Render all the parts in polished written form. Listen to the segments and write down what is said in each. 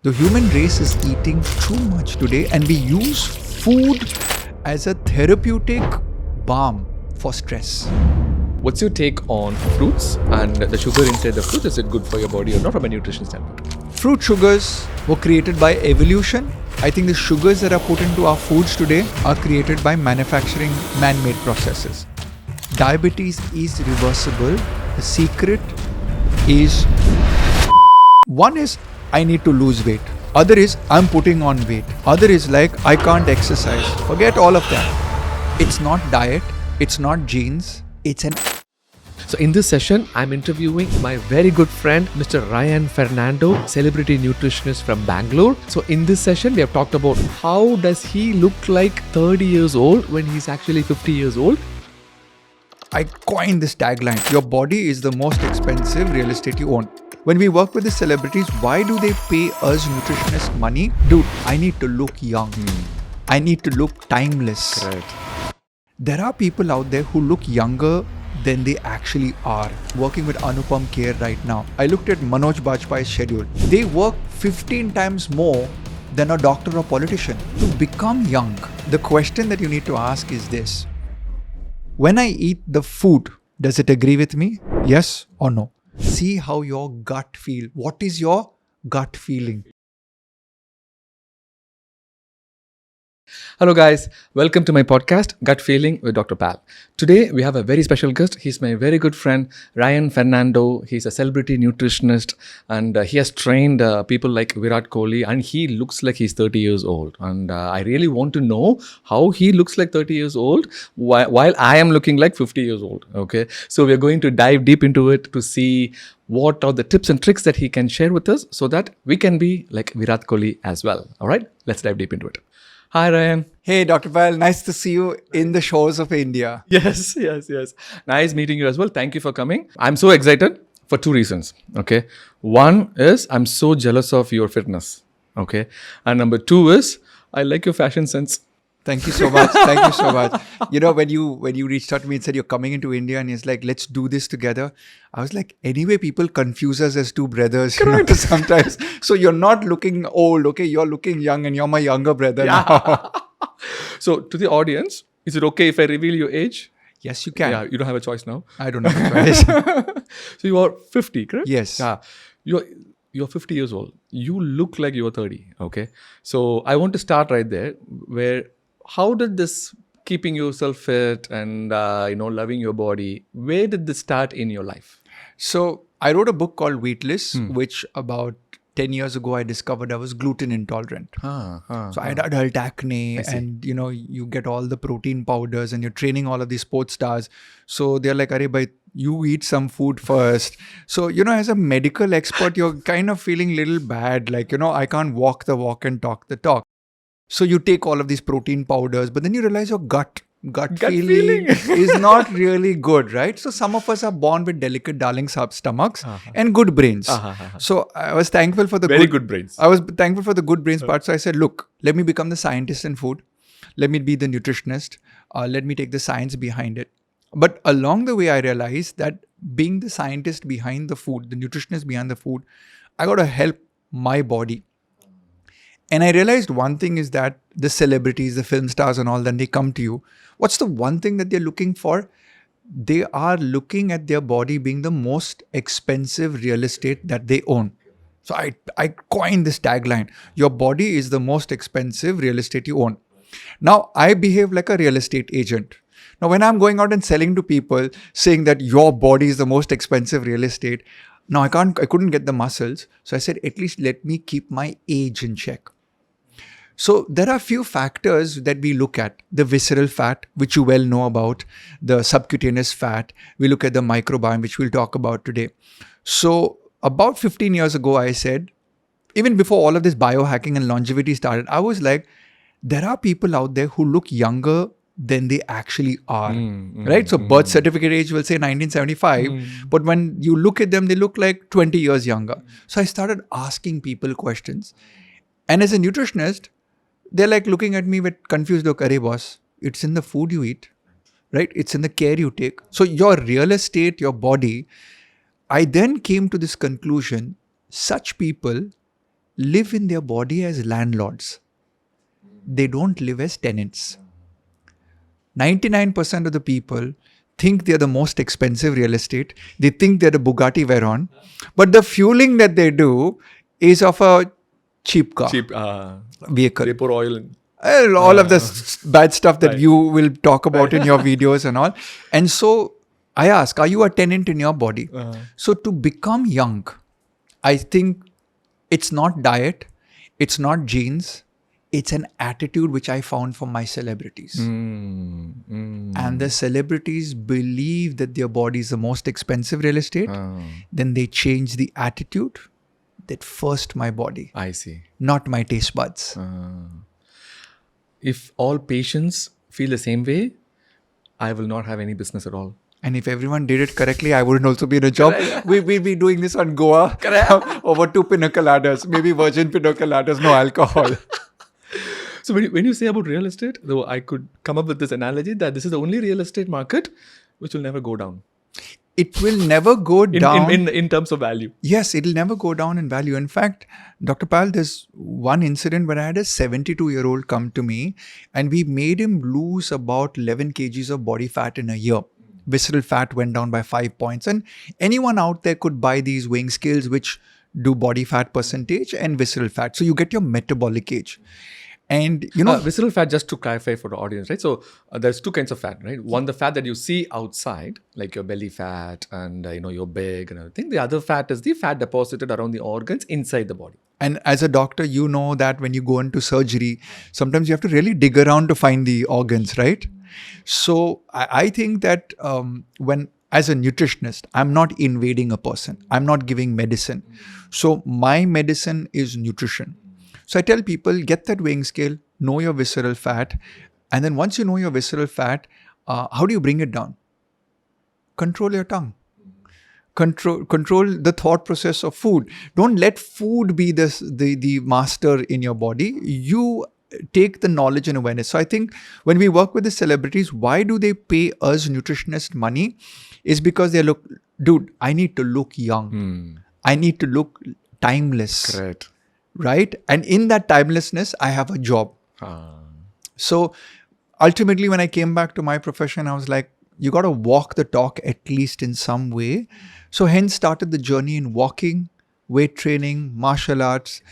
The human race is eating too much today, and we use food as a therapeutic balm for stress. What's your take on fruits and the sugar inside the fruit? Is it good for your body or not from a nutrition standpoint? Fruit sugars were created by evolution. I think the sugars that are put into our foods today are created by manufacturing man-made processes. Diabetes is reversible. The secret is, one is I need to lose weight. Other is I'm putting on weight. Other is like I can't exercise. Forget all of that. It's not diet. It's not genes. It's an... So in this session, I'm interviewing my very good friend, Mr. Ryan Fernando, celebrity nutritionist from Bangalore. So in this session, we have talked about how does he look like 30 years old when he's actually 50 years old. I coined this tagline, your body is the most expensive real estate you own. When we work with the celebrities, why do they pay us nutritionists money? Dude, I need to look young. I need to look timeless. Right. There are people out there who look younger than they actually are. Working with Anupam Kher right now. I looked at Manoj Bajpayee's schedule. They work 15 times more than a doctor or politician to become young. The question that you need to ask is this. When I eat the food, does it agree with me? Yes or no? See how your gut feels. What is your gut feeling? Hello guys, welcome to my podcast, Gut Feeling with Dr. Pal. Today we have a very special guest. He's my very good friend, Ryan Fernando. He's a celebrity nutritionist and he has trained people like Virat Kohli and he looks like he's 30 years old. And I really want to know how he looks like 30 years old while I am looking like 50 years old. Okay, so we're going to dive deep into it to see what are the tips and tricks that he can share with us so that we can be like Virat Kohli as well. All right, let's dive deep into it. Hi, Ryan. Hey, Dr. Pal. Nice to see you in the shores of India. Yes. Nice meeting you as well. Thank you for coming. I'm so excited for two reasons. Okay. One is I'm so jealous of your fitness. Okay. And number two is I like your fashion sense. Thank you so much. Thank you so much. You know, when you reached out to me and said you're coming into India and it's like, let's do this together. I was like, anyway, people confuse us as two brothers sometimes. So you're not looking old, okay? You're looking young and you're my younger brother now. So to the audience, is it okay if I reveal your age? Yes, you can. Yeah, you don't have a choice now. I don't have a choice. So you are 50, correct? Yes. Yeah. You're 50 years old. You look like you're 30, okay? So I want to start right there where how did this keeping yourself fit and loving your body, where did this start in your life? So I wrote a book called Weightless, which about 10 years ago I discovered I was gluten intolerant. So I had adult acne and you get all the protein powders and you're training all of these sports stars. So they're like, "Arey bhai, you eat some food first." So, as a medical expert, you're kind of feeling a little bad. Like, I can't walk the walk and talk the talk. So you take all of these protein powders, but then you realize your gut feeling is not really good, right? So some of us are born with delicate darling stomachs and good brains. So I was thankful for the good brains. I was thankful for the good brains part. So I said, look, let me become the scientist in food. Let me be the nutritionist. Let me take the science behind it. But along the way, I realized that being the scientist behind the food, the nutritionist behind the food, I got to help my body. And I realized one thing is that the celebrities, the film stars and all, then they come to you. What's the one thing that they're looking for? They are looking at their body being the most expensive real estate that they own. So I coined this tagline, your body is the most expensive real estate you own. Now, I behave like a real estate agent. Now, when I'm going out and selling to people, saying that your body is the most expensive real estate, now I couldn't get the muscles. So I said, at least let me keep my age in check. So there are a few factors that we look at. The visceral fat, which you well know about, the subcutaneous fat. We look at the microbiome, which we'll talk about today. So about 15 years ago, I said, even before all of this biohacking and longevity started, I was like, there are people out there who look younger than they actually are, right? So birth certificate age will say 1975, but when you look at them, they look like 20 years younger. So I started asking people questions. And as a nutritionist, they're like looking at me with confused look, "Arey boss, it's in the food you eat, right? It's in the care you take. So your real estate, your body." I then came to this conclusion, such people live in their body as landlords. They don't live as tenants. 99% of the people think they're the most expensive real estate. They think they're the Bugatti Veyron. But the fueling that they do is of a cheap car vehicle. They pour oil in. All of the bad stuff that Right. you will talk about in your videos and all. And so I ask, are you a tenant in your body? So to become young, I think it's not diet, it's not genes, it's an attitude which I found from my celebrities. And the celebrities believe that their body is the most expensive real estate. Then they change the attitude that first my body, I see. not my taste buds. If all patients feel the same way, I will not have any business at all. And if everyone did it correctly, I wouldn't also be in a job. We'd be doing this on Goa over 2 pina coladas, maybe virgin pina coladas, no alcohol. So when you say about real estate, though, I could come up with this analogy that this is the only real estate market which will never go down It will never go down. in terms of value. Yes, it'll never go down in value. In fact, Dr. Pal, there's one incident where I had a 72-year-old come to me and we made him lose about 11 kgs of body fat in a year. Visceral fat went down by 5 points. And anyone out there could buy these weighing scales which do body fat percentage and visceral fat. So you get your metabolic age. And visceral fat, just to clarify for the audience, right? So there's two kinds of fat, right? One, the fat that you see outside, like your belly fat and you're big and everything. The other fat is the fat deposited around the organs inside the body. And as a doctor, you know that when you go into surgery, sometimes you have to really dig around to find the organs, right? So I think that when, as a nutritionist, I'm not invading a person. I'm not giving medicine. So my medicine is nutrition. So I tell people, get that weighing scale, know your visceral fat. And then once you know your visceral fat, how do you bring it down? Control your tongue. Control the thought process of food. Don't let food be the master in your body. You take the knowledge and awareness. So I think when we work with the celebrities, why do they pay us nutritionists money? Is because they look, dude, I need to look young. I need to look timeless. Correct. Right? And in that timelessness, I have a job. So ultimately, when I came back to my profession, I was like, you got to walk the talk at least in some way. So hence started the journey in walking, weight training, martial arts.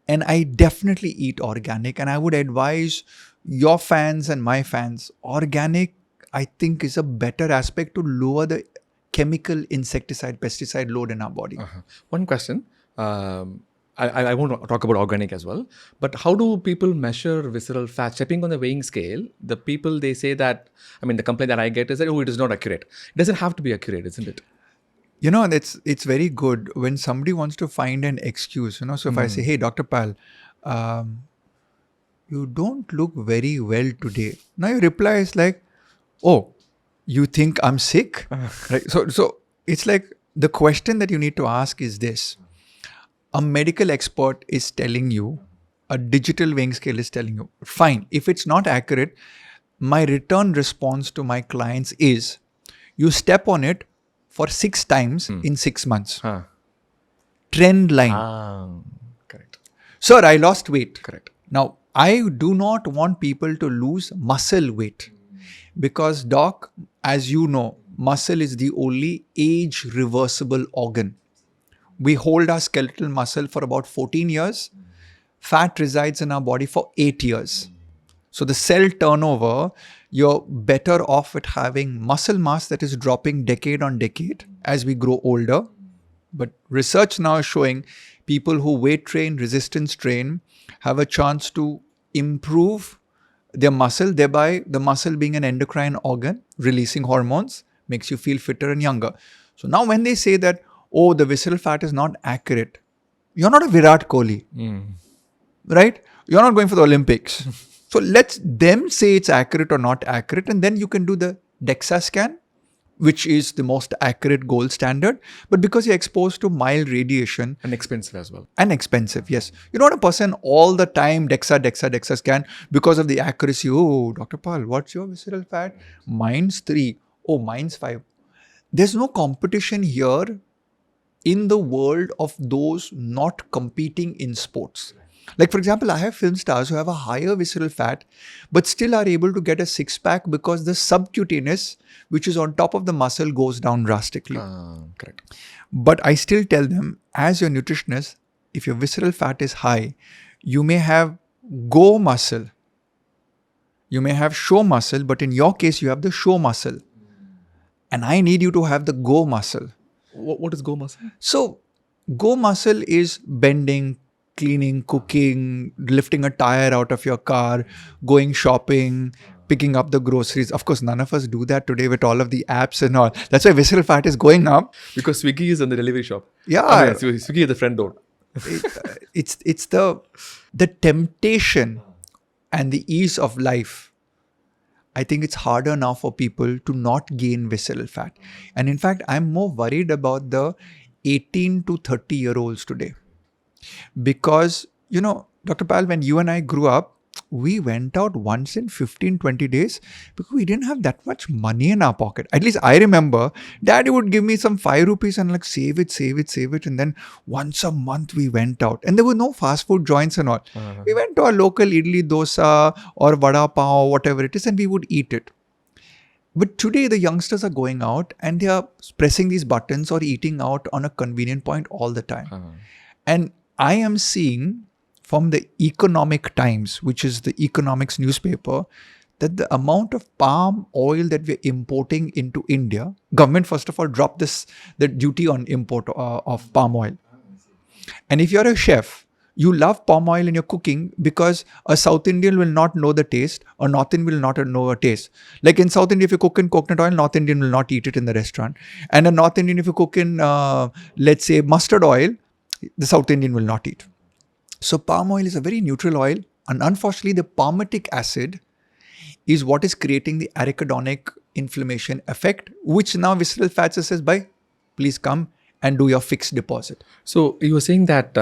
And I definitely eat organic. And I would advise your fans and my fans, organic, I think, is a better aspect to lower the chemical insecticide, pesticide load in our body. One question. I want to talk about organic as well. But how do people measure visceral fat? Stepping on the weighing scale, the people, they say that, the complaint that I get is that, it is not accurate. It doesn't have to be accurate, isn't it? It's very good when somebody wants to find an excuse, So if I say, hey, Dr. Pal, you don't look very well today. Now your reply is like, oh, you think I'm sick? Right? So it's like the question that you need to ask is this. A medical expert is telling you, a digital weighing scale is telling you, fine. If it's not accurate, my return response to my clients is, you step on it for 6 times in 6 months. Trend line. Correct. Sir, I lost weight. Correct. Now, I do not want people to lose muscle weight because, doc, as you know, muscle is the only age reversible organ. We hold our skeletal muscle for about 14 years. Fat resides in our body for 8 years. So the cell turnover, you're better off with having muscle mass that is dropping decade on decade as we grow older. But research now is showing people who weight train, resistance train, have a chance to improve their muscle, thereby the muscle being an endocrine organ, releasing hormones, makes you feel fitter and younger. So now when they say that, oh, the visceral fat is not accurate, you're not a Virat Kohli, right? You're not going for the Olympics. So let them say it's accurate or not accurate, and then you can do the DEXA scan, which is the most accurate gold standard. But because you're exposed to mild radiation. And expensive as well. And expensive, yes. You don't want a person all the time DEXA scan because of the accuracy. Oh, Dr. Pal, what's your visceral fat? Mine's 3. Oh, mine's 5. There's no competition here in the world of those not competing in sports. Like, for example, I have film stars who have a higher visceral fat, but still are able to get a six pack because the subcutaneous, which is on top of the muscle, goes down drastically. Correct. But I still tell them, as your nutritionist, if your visceral fat is high, you may have go muscle, you may have show muscle, but in your case, you have the show muscle. And I need you to have the go muscle. What is go muscle? So, go muscle is bending, cleaning, cooking, lifting a tire out of your car, going shopping, picking up the groceries. Of course, none of us do that today with all of the apps and all. That's why visceral fat is going up. Because Swiggy is on the delivery shop. Yeah. Swiggy is the front door. It's the temptation and the ease of life. I think it's harder now for people to not gain visceral fat. And in fact, I'm more worried about the 18 to 30-year-olds today. Because, Dr. Pal, when you and I grew up, we went out once in 15, 20 days because we didn't have that much money in our pocket. At least I remember Daddy would give me some 5 rupees and like save it. And then once a month we went out. And there were no fast food joints and all. We went to our local idli dosa or vada pav, whatever it is, and we would eat it. But today the youngsters are going out and they are pressing these buttons or eating out on a convenient point all the time. And I am seeing from the Economic Times, which is the economics newspaper, that the amount of palm oil that we're importing into India, government first of all dropped the duty on import of palm oil. And if you're a chef, you love palm oil in your cooking because a South Indian will not know the taste, a North Indian will not know a taste. Like in South India, if you cook in coconut oil, North Indian will not eat it in the restaurant. And a North Indian, if you cook in, let's say, mustard oil, the South Indian will not eat. So palm oil is a very neutral oil, and unfortunately the palmitic acid is what is creating the arachidonic inflammation effect, which now Visceral Fat says, please come and do your fixed deposit. So you were saying that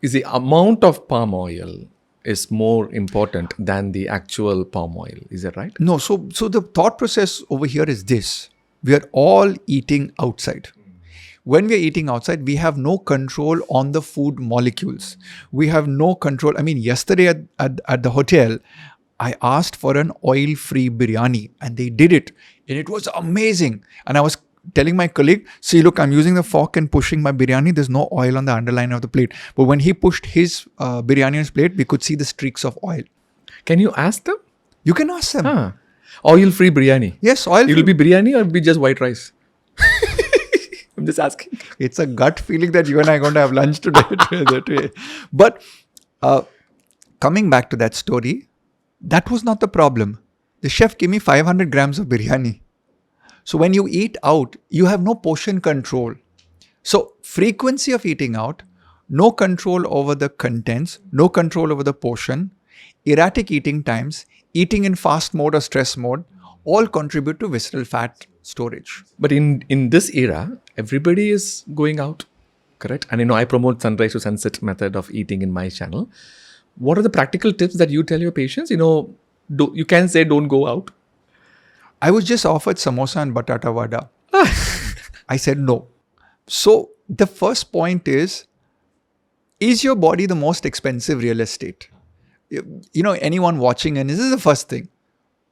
is the amount of palm oil is more important than the actual palm oil. Is that right? No, so the thought process over here is this. We are all eating outside. When we are eating outside, we have no control on the food molecules. We have no control. I mean, yesterday at the hotel, I asked for an oil-free biryani and they did it. And it was amazing. And I was telling my colleague, see, look, I'm using the fork and pushing my biryani. There's no oil on the underline of the plate. But when he pushed his biryani on his plate, we could see the streaks of oil. Can you ask them? You can ask them. Oil-free biryani. Yes, oil-free. It will be biryani or be just white rice? I'm just asking. It's a gut feeling that you and I are going to have lunch today. But coming back to that story, that was not the problem. The chef gave me 500 grams of biryani. So when you eat out, you have no portion control. So frequency of eating out, no control over the contents, no control over the portion, erratic eating times, eating in fast mode or stress mode, all contribute to visceral fat storage. But in this era, everybody is going out, correct? And I promote sunrise to sunset method of eating in my channel. What are the practical tips that you tell your patients? You can say don't go out. I was just offered samosa and batata vada. I said no. So the first point is your body the most expensive real estate? Anyone watching, and this is the first thing.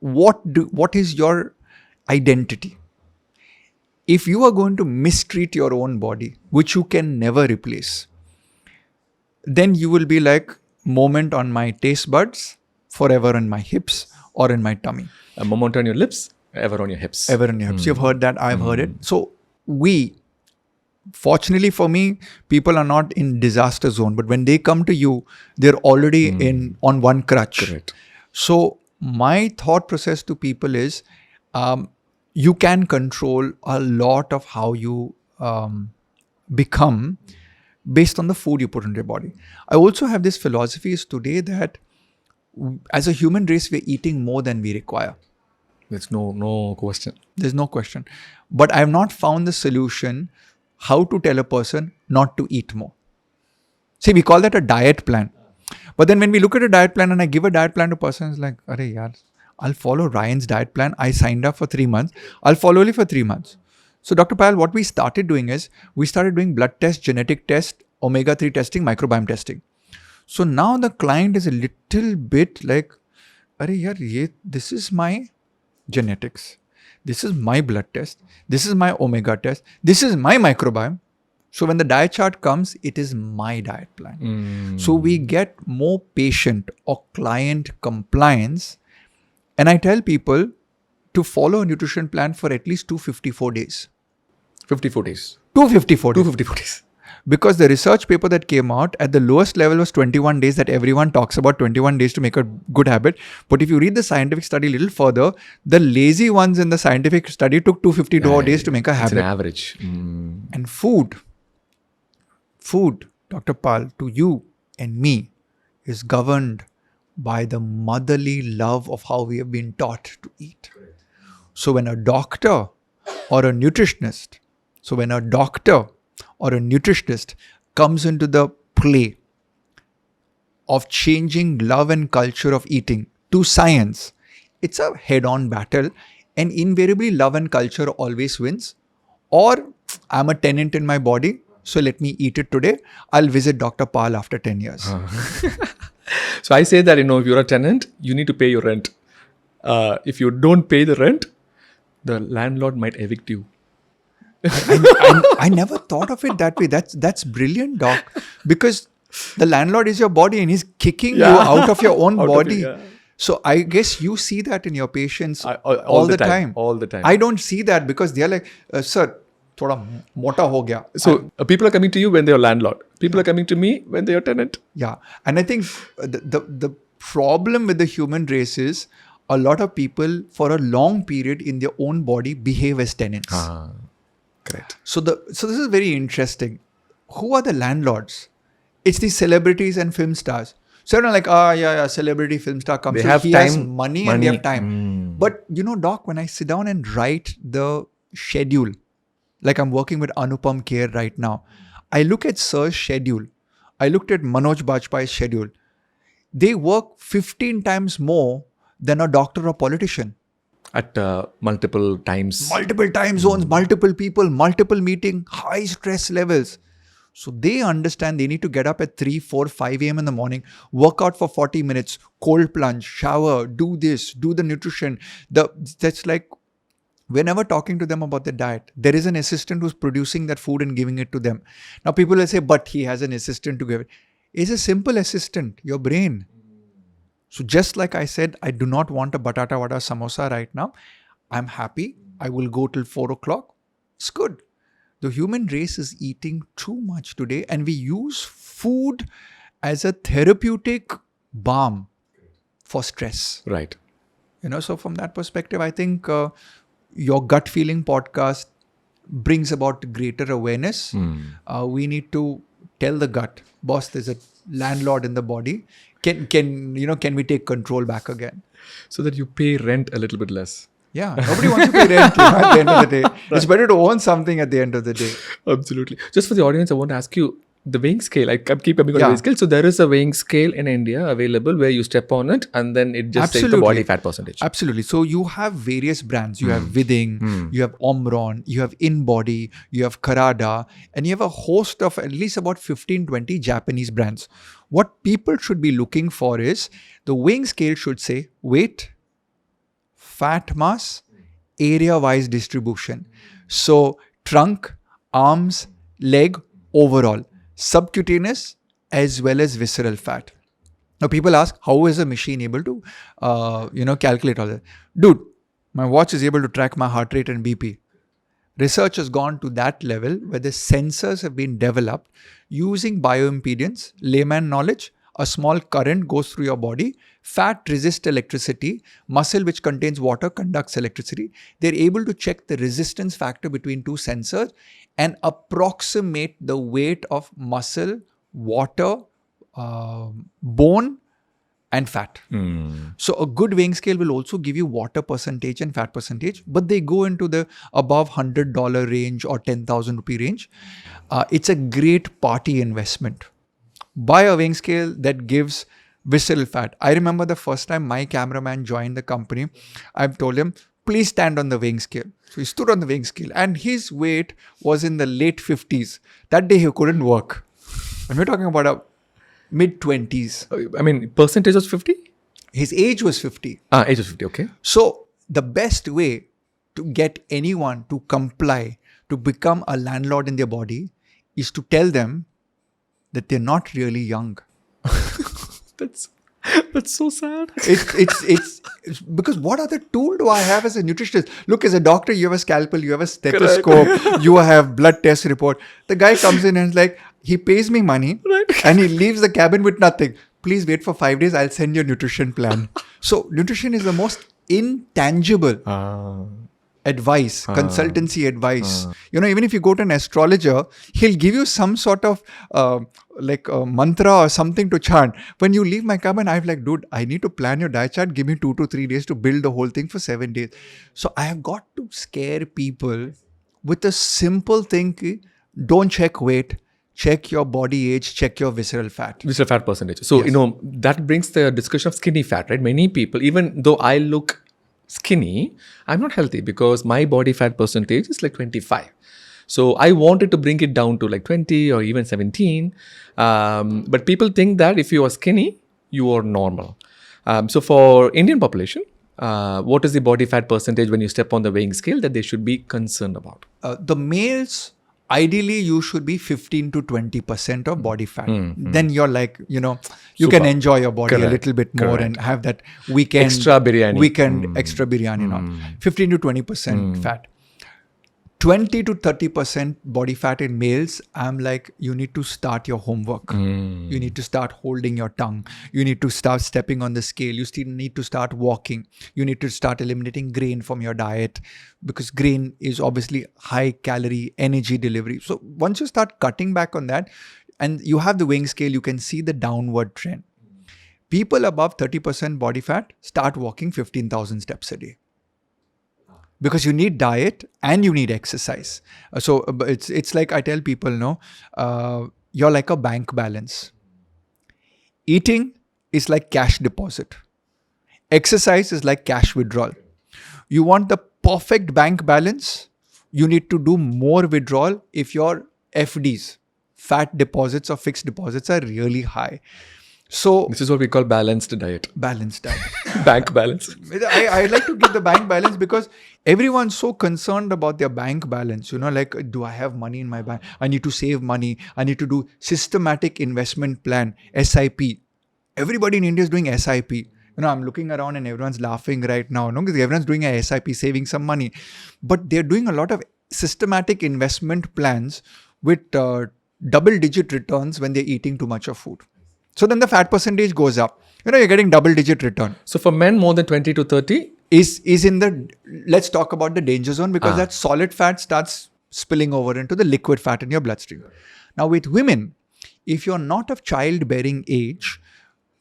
What is your identity? If you are going to mistreat your own body, which you can never replace, then you will be like moment on my taste buds, forever on my hips or in my tummy. A moment on your lips, ever on your hips. Ever on your hips. You've heard that, I've heard it. So fortunately for me, people are not in disaster zone, but when they come to you, they're already on one crutch. Correct. So my thought process to people is, you can control a lot of how you become based on the food you put into your body. I also have this philosophy is today that as a human race, we're eating more than we require. There's no question. There's no question. But I have not found the solution how to tell a person not to eat more. See, we call that a diet plan. But then when we look at a diet plan and I give a diet plan to a person, it's like, Arey yaar, I'll follow Ryan's diet plan. I signed up for 3 months. I'll follow only for 3 months. So Dr. Payal, what we started doing is we started doing blood test, genetic test, omega-3 testing, microbiome testing. So now the client is a little bit like, Arey yaar, this is my genetics. This is my blood test. This is my omega test. This is my microbiome. So when the diet chart comes, it is my diet plan. So we get more patient or client compliance. And I tell people to follow a nutrition plan for at least 254 days. 54 days. 254 days. 254 days. Because the research paper that came out at the lowest level was 21 days, that everyone talks about 21 days to make a good habit. But if you read the scientific study a little further, the lazy ones in the scientific study took 252 days to make a habit. It's an average. And food, Dr. Pal, to you and me is governed by the motherly love of how we have been taught to eat. So when a doctor or a nutritionist comes into the play of changing love and culture of eating to science, it's a head-on battle, and invariably love and culture always wins. Or I'm a tenant in my body, so let me eat it today. I'll visit Dr. Pal after 10 years. So I say that, if you're a tenant, you need to pay your rent. If you don't pay the rent, the landlord might evict you. I never thought of it that way. That's brilliant, doc. Because the landlord is your body and he's kicking you out of your own body. So I guess you see that in your patients all the time. All the time. I don't see that because they're like, sir, thoda mota ho gaya. So people are coming to you when they're landlord. People are coming to me when they're tenant. Yeah. And I think the problem with the human race is a lot of people for a long period in their own body behave as tenants. Correct. So this is very interesting. Who are the landlords? It's the celebrities and film stars. So everyone like, celebrity film star comes. They have he time, has money and they have time. But doc, when I sit down and write the schedule, like I'm working with Anupam Kher right now, I look at Sir's schedule. I looked at Manoj Bajpayee's schedule. They work 15 times more than a doctor or politician. At multiple times. Multiple time zones, multiple people, multiple meeting, high stress levels. So they understand they need to get up at 3, 4, 5 a.m. in the morning, work out for 40 minutes, cold plunge, shower, do this, do the nutrition. That's like, whenever talking to them about the diet, there is an assistant who's producing that food and giving it to them. Now people will say, but he has an assistant to give it. It's a simple assistant, your brain. So just like I said, I do not want a batata vada samosa right now. I'm happy. I will go till 4 o'clock. It's good. The human race is eating too much today, and we use food as a therapeutic balm for stress. Right. So from that perspective, I think your gut feeling podcast brings about greater awareness. We need to tell the gut, boss, there's a landlord in the body. Can we take control back again? So that you pay rent a little bit less. Yeah, nobody wants to pay rent at the end of the day. Right. It's better to own something at the end of the day. Absolutely. Just for the audience, I want to ask you, the weighing scale, I keep coming on the weighing scale. So there is a weighing scale in India available where you step on it and then it just says the body fat percentage. Absolutely. So you have various brands. You have Viding, you have Omron, you have InBody, you have Karada, and you have a host of at least about 15-20 Japanese brands. What people should be looking for is the weighing scale should say weight, fat mass, area-wise distribution. So trunk, arms, leg, overall. Subcutaneous as well as visceral fat. Now people ask, how is a machine able to, calculate all that? Dude, my watch is able to track my heart rate and BP. Research has gone to that level where the sensors have been developed using bioimpedance, layman knowledge. A small current goes through your body. Fat resists electricity. Muscle, which contains water, conducts electricity. They're able to check the resistance factor between two sensors and approximate the weight of muscle, water, bone, and fat. So a good weighing scale will also give you water percentage and fat percentage, but they go into the above $100 range or 10,000 rupee range. It's a great party investment. Buy a weighing scale that gives visceral fat. I remember the first time my cameraman joined the company, I've told him, please stand on the weighing scale. So he stood on the weighing scale and his weight was in the late 50s. That day he couldn't work. And we're talking about a mid-20s. I mean, percentage was 50? His age was 50. Age was 50, okay. So the best way to get anyone to comply, to become a landlord in their body, is to tell them that they're not really young. That's so sad. It's because what other tool do I have as a nutritionist? Look, as a doctor, you have a scalpel, you have a stethoscope, you have blood test report. The guy comes in and is like, he pays me money and he leaves the cabin with nothing. Please wait for 5 days. I'll send you a nutrition plan. So nutrition is the most intangible advice, consultancy advice. Even if you go to an astrologer, he'll give you some sort of like a mantra or something to chant. When you leave my cabin, I'm like, dude, I need to plan your diet chart. Give me 2 to 3 days to build the whole thing for 7 days. So I have got to scare people with a simple thing. Don't check weight. Check your body age, check your visceral fat. Visceral fat percentage. So, Yes. that brings the discussion of skinny fat, right? Many people, even though I look skinny, I'm not healthy because my body fat percentage is like 25. So I wanted to bring it down to like 20 or even 17. But people think that if you are skinny, you are normal. So for Indian population, what is the body fat percentage when you step on the weighing scale that they should be concerned about? The males, ideally, you should be 15 to 20% of body fat. Then you're like, you Super. can enjoy your body a Correct. little bit more Correct. and have that weekend Extra biryani. extra biryani. 15 to 20% fat. 20 to 30% body fat in males, I'm like, you need to start your homework. You need to start holding your tongue. You need to start stepping on the scale. You still need to start walking. You need to start eliminating grain from your diet because grain is obviously high calorie energy delivery. So once you start cutting back on that and you have the weighing scale, you can see the downward trend. People above 30% body fat start walking 15,000 steps a day. Because you need diet and you need exercise. So it's like I tell people, you're like a bank balance. Eating is like cash deposit. Exercise is like cash withdrawal. You want the perfect bank balance, you need to do more withdrawal if your FDs, fat deposits or fixed deposits, are really high. So This is what we call balanced diet. balanced diet. Bank balance. I like to give the bank balance because everyone's so concerned about their bank balance. Like, do I have money in my bank? I need to save money. I need to do systematic investment plan, SIP. Everybody in India is doing SIP. I'm looking around and everyone's laughing right now. Because everyone's doing a SIP, saving some money. But they're doing a lot of systematic investment plans with double-digit returns when they're eating too much of food. So then the fat percentage goes up. You're getting double-digit return. So for men more than 20 to 30, is in the, let's talk about the danger zone because that solid fat starts spilling over into the liquid fat in your bloodstream. Now with women, if you're not of childbearing age,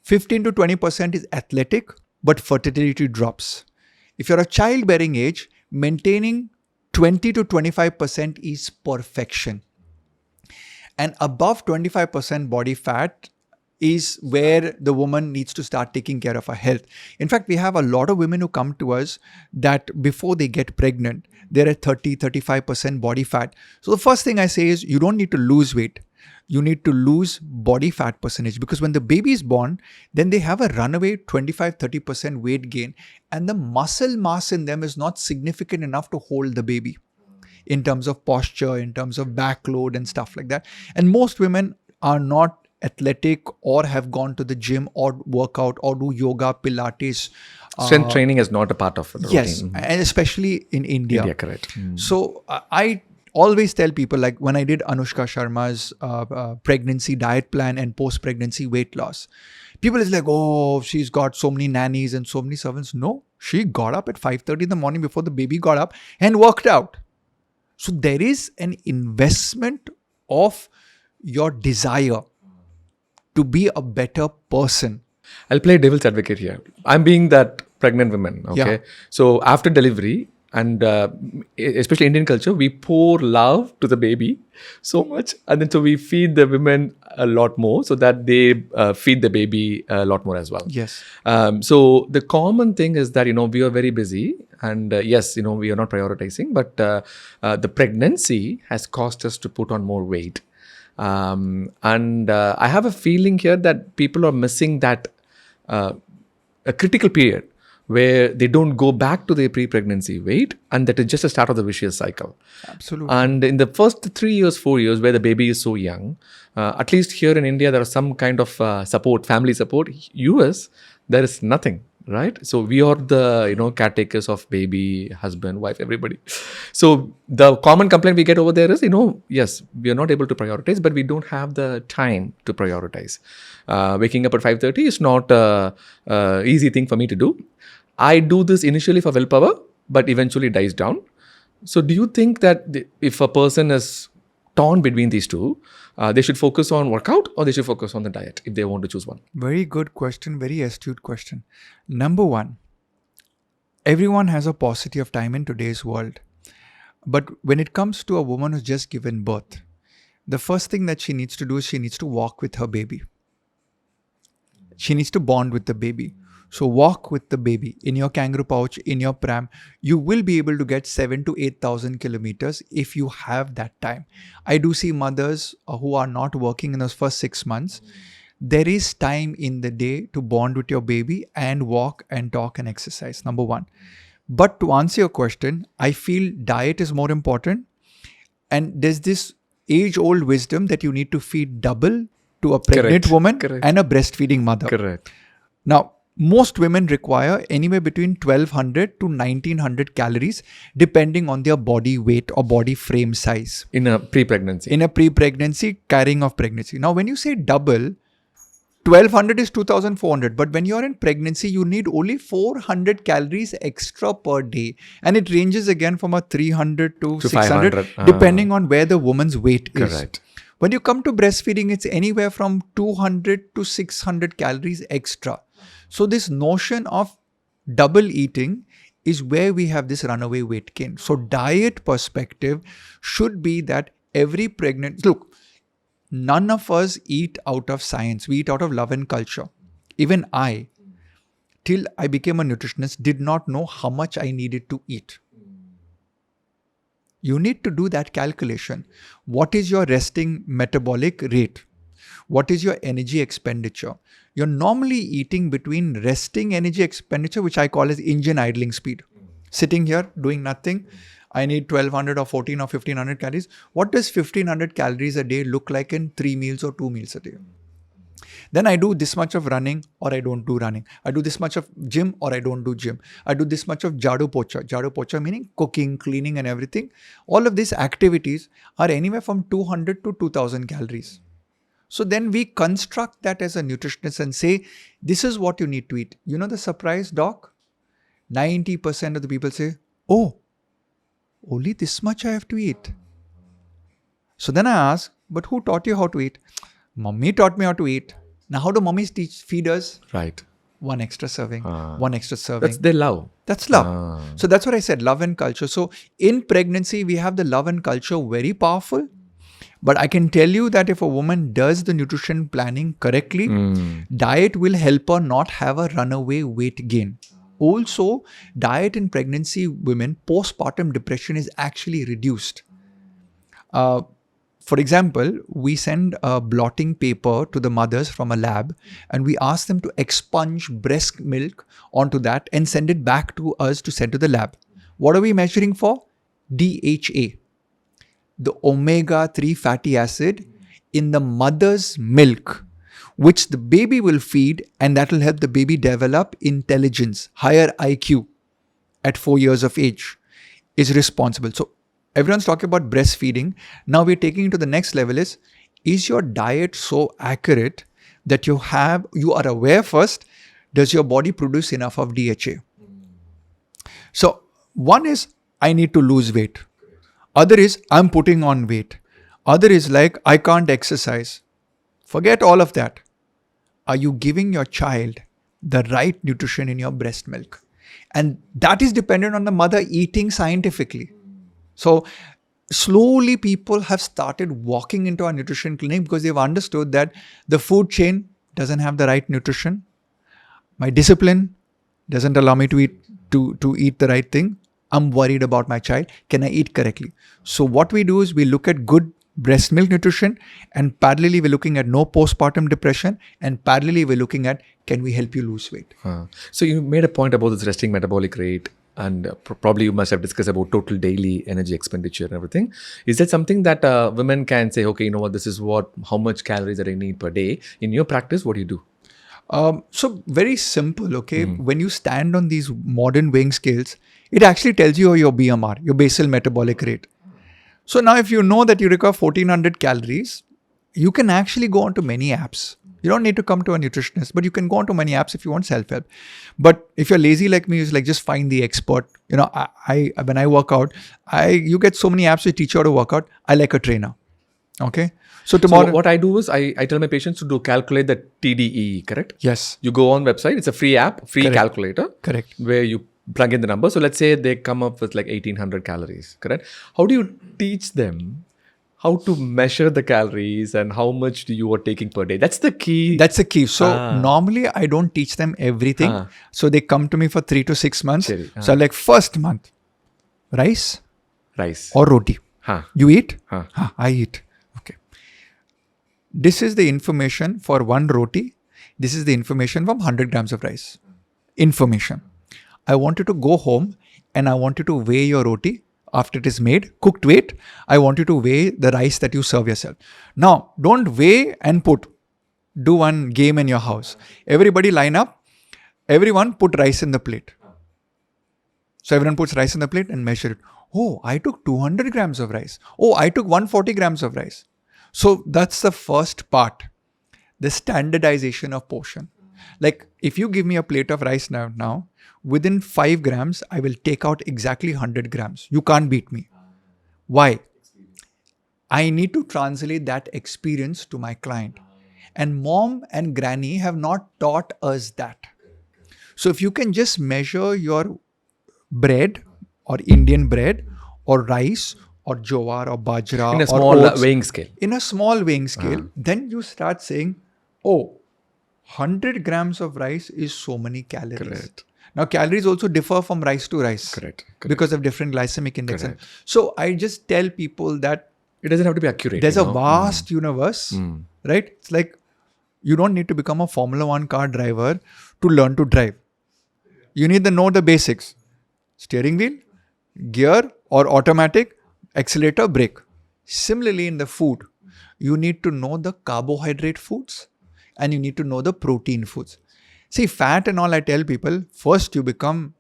15 to 20% is athletic, but fertility drops. If you're of childbearing age, maintaining 20 to 25% is perfection. And above 25% body fat is where the woman needs to start taking care of her health. In fact, we have a lot of women who come to us that before they get pregnant, they're at 30-35% body fat. So the first thing I say is you don't need to lose weight. You need to lose body fat percentage because when the baby is born, then they have a runaway 25-30% weight gain and the muscle mass in them is not significant enough to hold the baby in terms of posture, in terms of back load and stuff like that. And most women are not athletic or have gone to the gym or work out or do yoga, Pilates. strength training is not a part of the Yes, routine. and especially in India. India, correct. So I always tell people, like when I did Anushka Sharma's pregnancy diet plan and post-pregnancy weight loss, people is like, oh, she's got so many nannies and so many servants. No, she got up at 5:30 in the morning before the baby got up and worked out. So there is an investment of your desire to be a better person. I'll play devil's advocate here. I'm being that pregnant woman. Okay. Yeah. So after delivery, and especially Indian culture, we pour love to the baby so much. And then so we feed the women a lot more so that they feed the baby a lot more as well. Yes. So the common thing is that, we are very busy And yes, we are not prioritizing, but the pregnancy has caused us to put on more weight. And I have a feeling here that people are missing that a critical period where they don't go back to their pre-pregnancy weight, and that is just a start of the vicious cycle. Absolutely. And in the first 3 years, 4 years, where the baby is so young, at least here in India, there is some kind of support, family support. US, there is nothing, right? So we are the caretakers of baby, husband, wife, everybody. So the common complaint we get over there is, yes, we are not able to prioritize, but we don't have the time to prioritize. Waking up at 5:30 is not a easy thing for me to do. I do this initially for willpower, but eventually dies down. So do you think that if a person is torn between these two, they should focus on workout or they should focus on the diet if they want to choose one? Very good question. Very astute question. Number one, everyone has a paucity of time in today's world. But when it comes to a woman who's just given birth, the first thing that she needs to do is she needs to walk with her baby. She needs to bond with the baby. So walk with the baby in your kangaroo pouch, in your pram. You will be able to get 7,000 to 8,000 kilometers if you have that time. I do see mothers who are not working in those first 6 months. There is time in the day to bond with your baby and walk and talk and exercise, number one. But to answer your question, I feel diet is more important. And there's this age-old wisdom that you need to feed double to a pregnant woman and a breastfeeding mother. Correct. Now, most women require anywhere between 1,200 to 1,900 calories depending on their body weight or body frame size. In a pre-pregnancy. In a pre-pregnancy, carrying of pregnancy. Now, when you say double, 1,200 is 2,400. But when you're in pregnancy, you need only 400 calories extra per day. And it ranges again from a 300 to 600 depending on where the woman's weight is. Correct. When you come to breastfeeding, it's anywhere from 200 to 600 calories extra. So this notion of double eating is where we have this runaway weight gain. So diet perspective should be that every pregnant, look, none of us eat out of science. We eat out of love and culture. Even I, till I became a nutritionist, did not know how much I needed to eat. You need to do that calculation. What is your resting metabolic rate? What is your energy expenditure? You're normally eating between resting energy expenditure, which I call as engine idling speed. Sitting here, doing nothing. I need 1,200 or 14 or 1,500 calories. What does 1,500 calories a day look like in 3 meals or 2 meals a day? Then I do this much of running or I don't do running. I do this much of gym or I don't do gym. I do this much of jadu pocha. Jadu pocha meaning cooking, cleaning and everything. All of these activities are anywhere from 200 to 2,000 calories. So then we construct that as a nutritionist and say, this is what you need to eat. You know the surprise, doc? 90% of the people say, oh, only this much I have to eat. So then I ask, but who taught you how to eat? Mummy taught me how to eat. Now how do mummies feed us? Right. One extra serving, one extra serving. That's their love. That's love. So that's what I said, love and culture. So in pregnancy, we have the love and culture very powerful. But I can tell you that if a woman does the nutrition planning correctly, diet will help her not have a runaway weight gain. Also, diet in pregnancy women, postpartum depression is actually reduced. For example, we send a blotting paper to the mothers from a lab and we ask them to expunge breast milk onto that and send it back to us to send to the lab. What are we measuring for? DHA. The omega-3 fatty acid in the mother's milk, which the baby will feed, and that will help the baby develop intelligence, higher IQ at 4 years of age, is responsible. So everyone's talking about breastfeeding. Now we're taking it to the next level is your diet so accurate that you are aware first, does your body produce enough of DHA? So one is, I need to lose weight. Other is, I'm putting on weight. Other is like, I can't exercise. Forget all of that. Are you giving your child the right nutrition in your breast milk? And that is dependent on the mother eating scientifically. So slowly people have started walking into our nutrition clinic because they've understood that the food chain doesn't have the right nutrition. My discipline doesn't allow me to to eat the right thing. I'm worried about my child. Can I eat correctly? So what we do is we look at good breast milk nutrition, and parallelly we're looking at no postpartum depression, and parallelly we're looking at, can we help you lose weight? So you made a point about this resting metabolic rate, and probably you must have discussed about total daily energy expenditure and everything. Is that something that women can say, okay, you know what, this is how much calories that I need per day? In your practice, what do you do? So very simple, okay? When you stand on these modern weighing scales, it actually tells you your BMR, your basal metabolic rate. So now if you know that you require 1400 calories, you can actually go onto many apps. You don't need to come to a nutritionist, but you can go onto many apps if you want self-help. But if you're lazy like me, it's like just find the expert. You know, I when I work out, you get so many apps which teach you how to work out. I like a trainer. Okay. So tomorrow, what I do is I tell my patients to calculate the TDEE, correct? Yes. You go on website, it's a free app, free Correct. calculator. Correct. Where you plug in the number. So let's say they come up with like 1800 calories, correct? How do you teach them how to measure the calories and how much you are taking per day? That's the key. That's the key. So normally I don't teach them everything. So they come to me for 3 to 6 months. So like first month, rice or roti. You eat? I eat. Okay. This is the information for one roti. This is the information from 100 grams of rice. Information. I want you to go home and I want you to weigh your roti after it is made, cooked weight. I want you to weigh the rice that you serve yourself. Now, don't weigh and put. Do one game in your house. Everybody line up. Everyone put rice in the plate. So everyone puts rice in the plate and measure it. Oh, I took 200 grams of rice. Oh, I took 140 grams of rice. So that's the first part. The standardization of portion. Like if you give me a plate of rice now, within 5 grams, I will take out exactly 100 grams. You can't beat me. Why? I need to translate that experience to my client. And mom and granny have not taught us that. So if you can just measure your bread or Indian bread or rice or jowar or bajra in a or small oats, weighing scale. In a small weighing scale, then you start saying, oh, 100 grams of rice is so many calories. Correct. Now, calories also differ from rice to rice. Correct. Because of different glycemic index. So, I just tell people that it doesn't have to be accurate. There's a vast universe, right? It's like you don't need to become a Formula 1 car driver to learn to drive. You need to know the basics. Steering wheel, gear or automatic, accelerator, brake. Similarly, in the food, you need to know the carbohydrate foods and you need to know the protein foods. See, fat and all, I tell people, first you become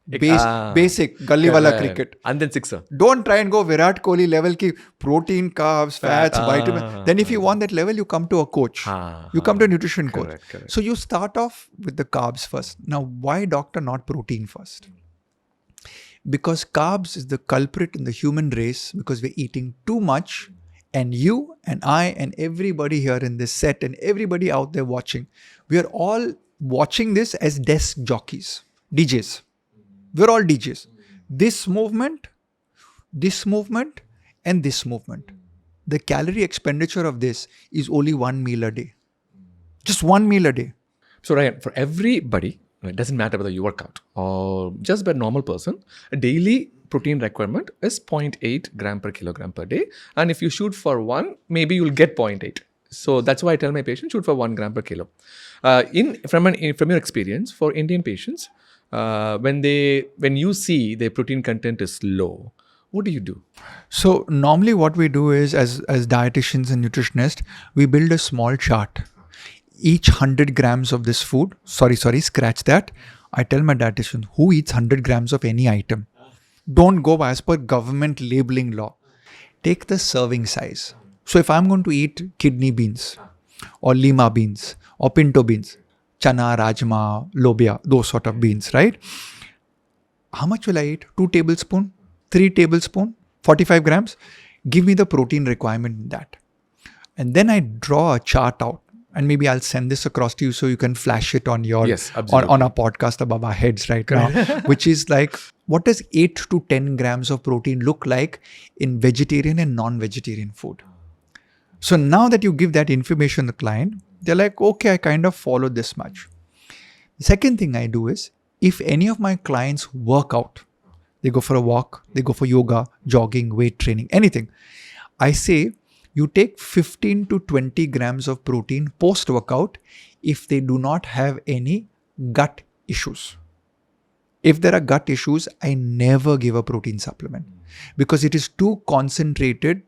basic, gully wala cricket. And then sixer. Don't try and go Virat Kohli level ki protein, carbs, fats, vitamins. Then if you want that level, you come to a coach. You come to a nutrition coach. Correct. So you start off with the carbs first. Now, why doctor, not protein first? Because carbs is the culprit in the human race because we're eating too much. And you and I and everybody here in this set and everybody out there watching, we are all watching this as desk jockeys, DJs. We're all DJs. This movement, and this movement. The calorie expenditure of this is only 1 meal a day. Just 1 meal a day. So Ryan, for everybody, it doesn't matter whether you work out or just by a normal person, a daily protein requirement is 0.8 gram per kilogram per day. And if you shoot for 1, maybe you'll get 0.8. So that's why I tell my patients, shoot for 1 gram per kilo. From your experience, for Indian patients, when you see their protein content is low, what do you do? So normally what we do is, as dietitians and nutritionists, we build a small chart. Each 100 grams of this food, scratch that. I tell my dietitian, who eats 100 grams of any item? Don't go as per government labeling law. Take the serving size. So if I'm going to eat kidney beans or lima beans or pinto beans, chana, rajma, lobia, those sort of beans, right? How much will I eat? 2 tablespoons, 3 tablespoons, 45 grams. Give me the protein requirement in that. And then I draw a chart out. And maybe I'll send this across to you so you can flash it on your on our podcast above our heads right now, which is like, what does 8 to 10 grams of protein look like in vegetarian and non-vegetarian food? So now that you give that information to the client, they're like, okay, I kind of follow this much. The second thing I do is, if any of my clients work out, they go for a walk, they go for yoga, jogging, weight training, anything, I say you take 15 to 20 grams of protein post workout if they do not have any gut issues. If there are gut issues, I never give a protein supplement because it is too concentrated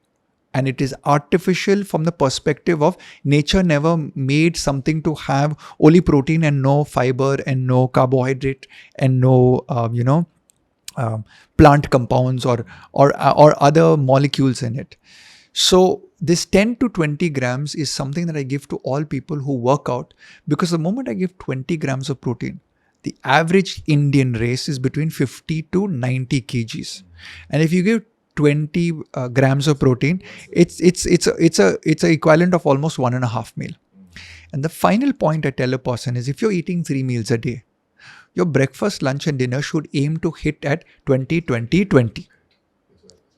and it is artificial from the perspective of nature never made something to have only protein and no fiber and no carbohydrate and no, plant compounds or other molecules in it. So this 10 to 20 grams is something that I give to all people who work out, because the moment I give 20 grams of protein, the average Indian race is between 50 to 90 kgs. And if you give 20 grams of protein, it's a equivalent of almost 1.5 meal. And the final point I tell a person is, if you're eating 3 meals a day, your breakfast, lunch and dinner should aim to hit at 20, 20, 20.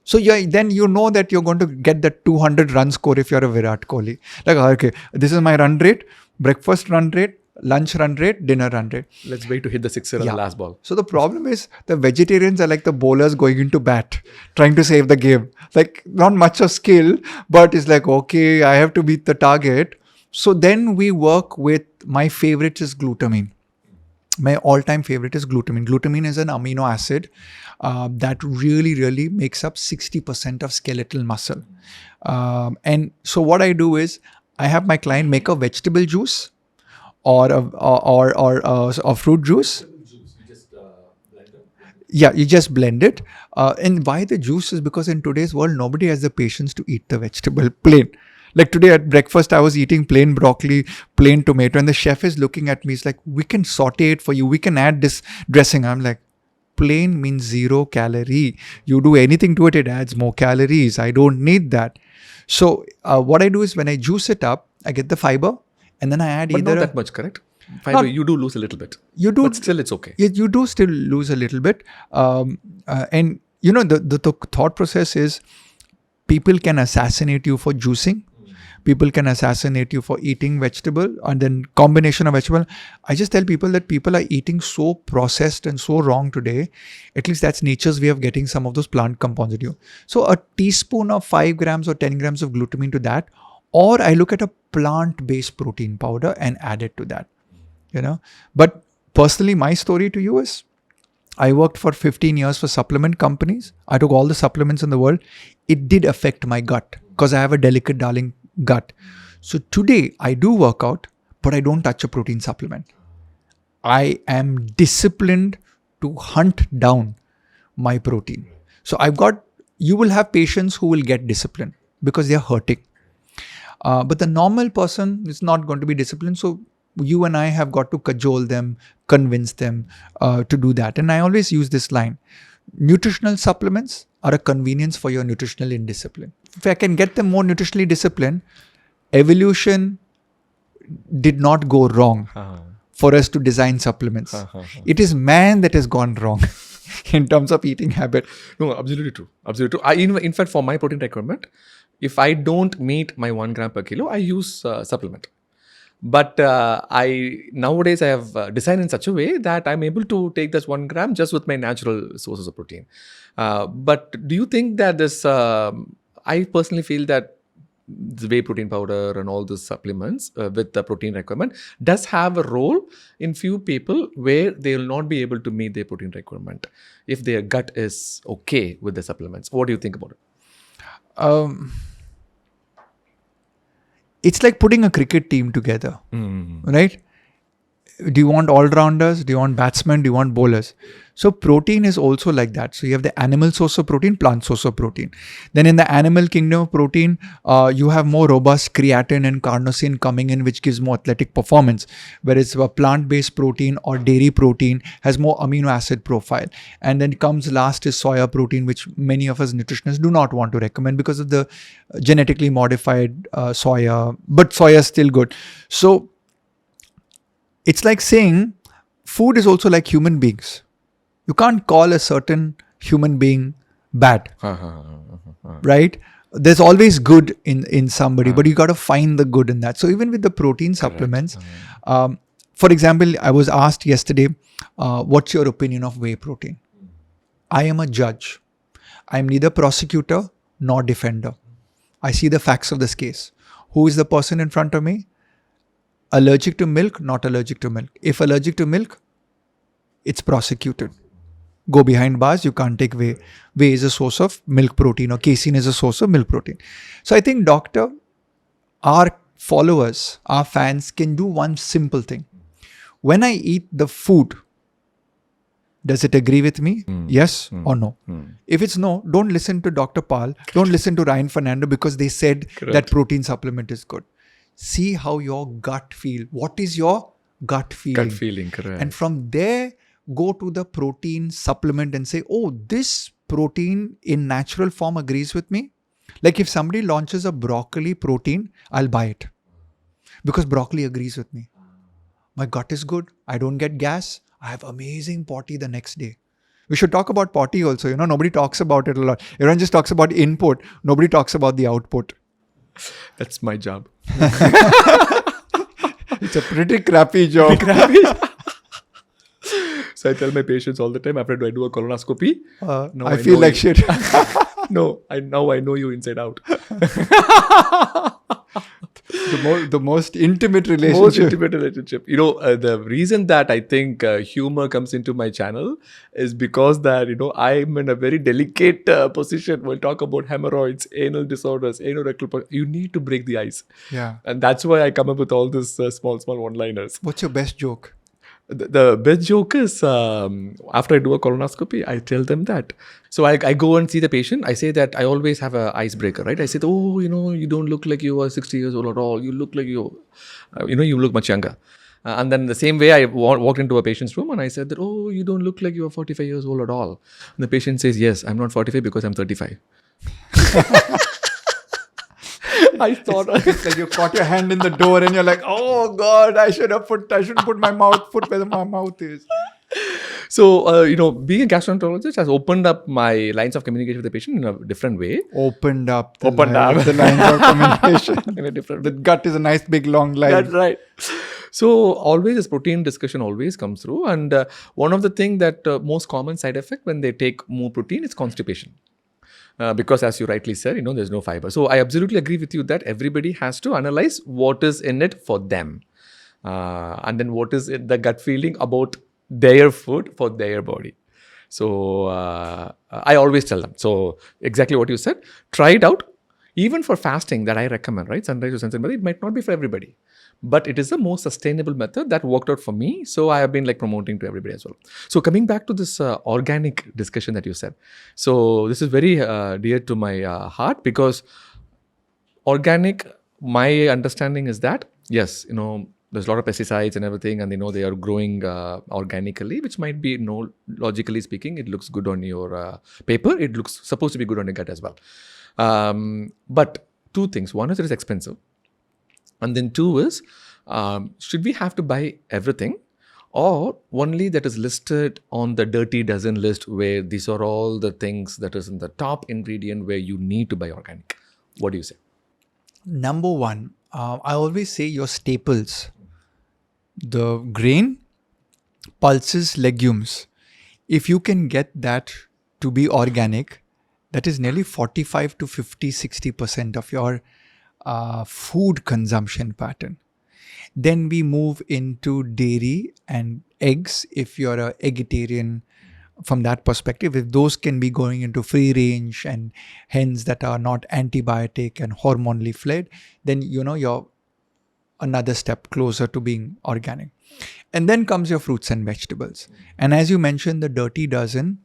So then you know that you're going to get the 200 run score if you're a Virat Kohli. Like, okay, this is my run rate, breakfast run rate, lunch run rate, dinner run rate. Let's wait to hit the sixer on the last ball. So the problem is the vegetarians are like the bowlers going into bat, trying to save the game. Like, not much of skill, but it's like, okay, I have to beat the target. So then we work with, my favorite is glutamine. My all-time favorite is glutamine. Glutamine is an amino acid that really makes up 60% of skeletal muscle. And so what I do is, I have my client make a vegetable juice or a fruit juice. Yeah, you just blend it. And why the juice is because in today's world, nobody has the patience to eat the vegetable plain. Like today at breakfast, I was eating plain broccoli, plain tomato, and the chef is looking at me. He's like, we can saute it for you. We can add this dressing. I'm like, plain means 0 calorie. You do anything to it, it adds more calories. I don't need that. So what I do is when I juice it up, I get the fiber and then I add but not that much, correct? Fiber, you do lose a little bit. You do. But still it's okay. You do still lose a little bit. And you know, the thought process is, people can assassinate you for juicing. People can assassinate you for eating vegetable and then combination of vegetable. I just tell people that people are eating so processed and so wrong today. At least that's nature's way of getting some of those plant compounds in you. So a teaspoon of 5 grams or 10 grams of glutamine to that, or I look at a plant-based protein powder and add it to that, you know. But personally, my story to you is, I worked for 15 years for supplement companies. I took all the supplements in the world. It did affect my gut because I have a delicate, darling gut. So today I do work out, but I don't touch a protein supplement. I am disciplined to hunt down my protein. So you will have patients who will get disciplined because they are hurting. But the normal person is not going to be disciplined. So you and I have got to cajole them, convince them to do that. And I always use this line: nutritional supplements are a convenience for your nutritional indiscipline. If I can get them more nutritionally disciplined, evolution did not go wrong for us to design supplements. It is man that has gone wrong in terms of eating habit. No, absolutely true. Absolutely true. In fact, for my protein requirement, if I don't meet my 1 gram per kilo, I use supplement. But nowadays I have designed in such a way that I'm able to take this 1 gram just with my natural sources of protein. But do you think that this, I personally feel that the whey protein powder and all those supplements with the protein requirement does have a role in few people where they will not be able to meet their protein requirement if their gut is okay with the supplements. What do you think about it? It's like putting a cricket team together, right? Do you want all-rounders? Do you want batsmen? Do you want bowlers? So protein is also like that. So you have the animal source of protein, plant source of protein. Then in the animal kingdom of protein, you have more robust creatine and carnosine coming in, which gives more athletic performance. Whereas a plant-based protein or dairy protein has more amino acid profile. And then comes last is soya protein, which many of us nutritionists do not want to recommend because of the genetically modified soya. But soya is still good. So it's like saying food is also like human beings. You can't call a certain human being bad, right? There's always good in somebody, but you got to find the good in that. So even with the protein supplements, For example, I was asked yesterday, what's your opinion of whey protein? I am a judge. I am neither prosecutor nor defender. I see the facts of this case. Who is the person in front of me? Allergic to milk, not allergic to milk. If allergic to milk, it's prosecuted. Go behind bars, you can't take whey. Whey is a source of milk protein, or casein is a source of milk protein. So I think, doctor, our followers, our fans can do one simple thing. When I eat the food, does it agree with me? Yes or no? If it's no, don't listen to Dr. Pal, don't listen to Ryan Fernando because they said that protein supplement is good. See how your gut feel. What is your gut feeling? Gut feeling, correct. And from there, go to the protein supplement and say, oh, this protein in natural form agrees with me. Like if somebody launches a broccoli protein, I'll buy it. Because broccoli agrees with me. My gut is good. I don't get gas. I have amazing potty the next day. We should talk about potty also. Nobody talks about it a lot. Everyone just talks about input. Nobody talks about the output. That's my job. It's a pretty crappy job. So I tell my patients all the time, after I do a colonoscopy, I feel like shit. No, now I know you inside out. The most intimate relationship. Most intimate relationship. The reason that I think humor comes into my channel is because that, I'm in a very delicate position. We'll talk about hemorrhoids, anal disorders, anorectal. You need to break the ice. Yeah. And that's why I come up with all these small one-liners. What's your best joke? The best joke is after I do a colonoscopy, I tell them that. So I go and see the patient. I say that I always have an icebreaker, right? I say, you don't look like you are 60 years old at all. You look like you look much younger. And then the same way I walked into a patient's room and I said that, you don't look like you are 45 years old at all. And the patient says, yes, I'm not 45 because I'm 35. I thought it's like you caught your hand in the door and you're like, oh God, I shouldn't put my foot where my mouth is. So, being a gastroenterologist has opened up my lines of communication with the patient in a different way. Opened up the lines of communication. In a different way. The gut is a nice big long line. That's right. So, always this protein discussion always comes through. And one of the things that most common side effect when they take more protein is constipation. Because as you rightly said, there's no fiber. So I absolutely agree with you that everybody has to analyze what is in it for them. And then what is the gut feeling about their food for their body. So I always tell them. So exactly what you said, try it out. Even for fasting that I recommend, right? Sunrise to sunset method, it might not be for everybody. But it is the most sustainable method that worked out for me. So I have been promoting to everybody as well. So coming back to this organic discussion that you said. So this is very dear to my heart because organic, my understanding is that, yes, there's a lot of pesticides and everything and they are growing organically, which might be, logically speaking, it looks good on your paper. It looks supposed to be good on your gut as well. But two things. One is it is expensive. And then two is, should we have to buy everything or only that is listed on the dirty dozen list where these are all the things that is in the top ingredient where you need to buy organic? What do you say? Number one, I always say your staples, the grain, pulses, legumes. If you can get that to be organic, that is nearly 45 to 50, 60% of your food consumption pattern. Then we move into dairy and eggs. If you're a vegetarian from that perspective, if those can be going into free range and hens that are not antibiotic and hormonally fed, then you're another step closer to being organic. And then comes your fruits and vegetables. And as you mentioned, the dirty dozen.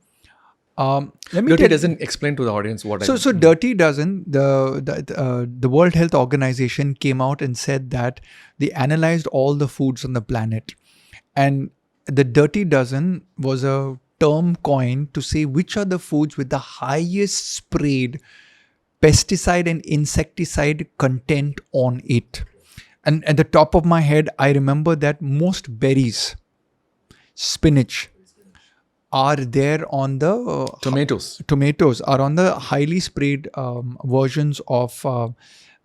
Dirty doesn't explain to the audience what I mean. So Dirty Dozen, the World Health Organization came out and said that they analyzed all the foods on the planet. And the Dirty Dozen was a term coined to say which are the foods with the highest sprayed pesticide and insecticide content on it. And at the top of my head, I remember that most berries, spinach, are there on the tomatoes are on the highly sprayed versions of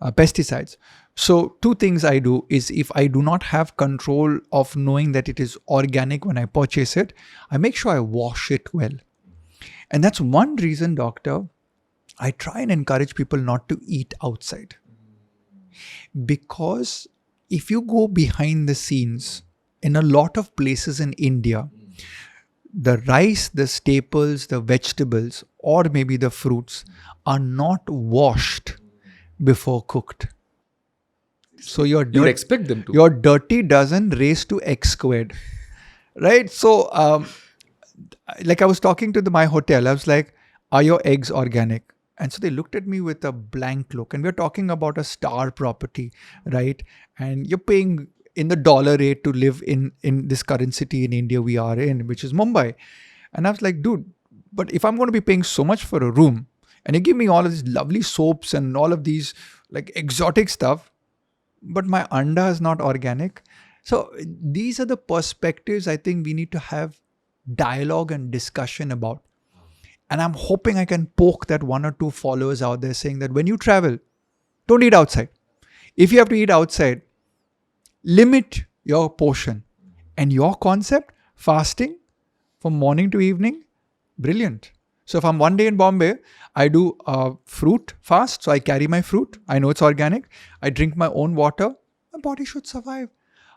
pesticides. So two things I do is, if I do not have control of knowing that it is organic when I purchase it, I make sure I wash it well. And that's one reason, doctor, I try and encourage people not to eat outside. Because if you go behind the scenes, in a lot of places in India, the rice, the staples, the vegetables, or maybe the fruits are not washed before cooked. So You would expect them to. your dirty dozen raised to X squared, right? So, like I was talking to my hotel, I was like, "Are your eggs organic?" And so they looked at me with a blank look. And we're talking about a star property, right? And you're paying in the dollar rate to live in this current city in India we are in, which is Mumbai. And I was like, dude, but if I'm going to be paying so much for a room, and you give me all of these lovely soaps and all of these like exotic stuff, but my anda is not organic. So these are the perspectives I think we need to have dialogue and discussion about. And I'm hoping I can poke that one or two followers out there saying that when you travel, don't eat outside. If you have to eat outside, limit your portion. And your concept, fasting from morning to evening, brilliant. So if I'm one day in Bombay, I do a fruit fast. So I carry my fruit. I know it's organic. I drink my own water. My body should survive.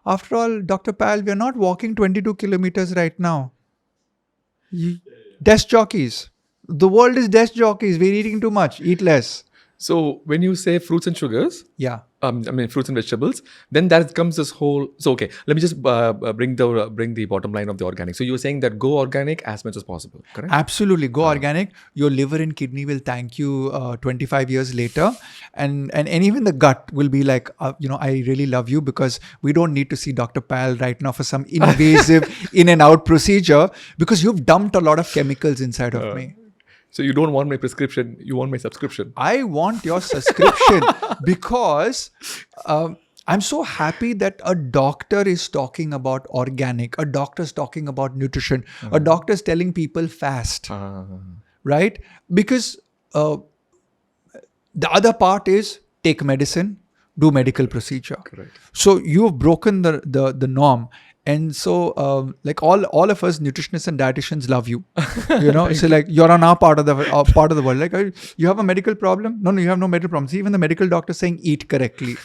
After all, Dr. Pal, we are not walking 22 kilometers right now. Desk jockeys. The world is desk jockeys. We're eating too much. Eat less. So when you say fruits and sugars, Yeah. fruits and vegetables, then that comes this whole. So okay, let me just bring the bottom line of the organic. So you were saying that go organic as much as possible, correct? Absolutely. Go organic. Your liver and kidney will thank you 25 years later. And even the gut will be like, I really love you, because we don't need to see Dr. Pal right now for some invasive in and out procedure, because you've dumped a lot of chemicals inside of me. So you don't want my prescription, you want my subscription. I want your subscription because I'm so happy that a doctor is talking about organic, a doctor is talking about nutrition, a doctor is telling people fast, right? Because the other part is take medicine, do medical procedure. Correct. So you have broken the norm. And so, like all of us nutritionists and dietitians love you. So like you're on our part of the world. Like, you have a medical problem? No, you have no medical problems. Even the medical doctor saying eat correctly.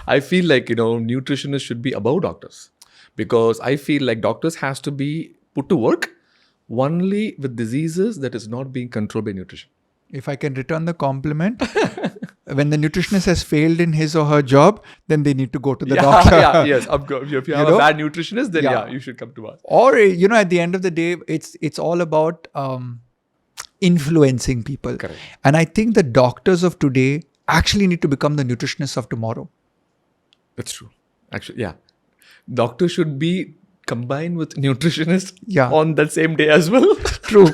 I feel like nutritionists should be above doctors, because I feel like doctors has to be put to work only with diseases that is not being controlled by nutrition. If I can return the compliment, when the nutritionist has failed in his or her job, then they need to go to the doctor. Yes. If you have a bad nutritionist, then you should come to us. Or, at the end of the day, it's all about influencing people. Correct. And I think the doctors of today actually need to become the nutritionists of tomorrow. That's true. Actually, yeah. Doctors should be combined with nutritionists on that same day as well. True.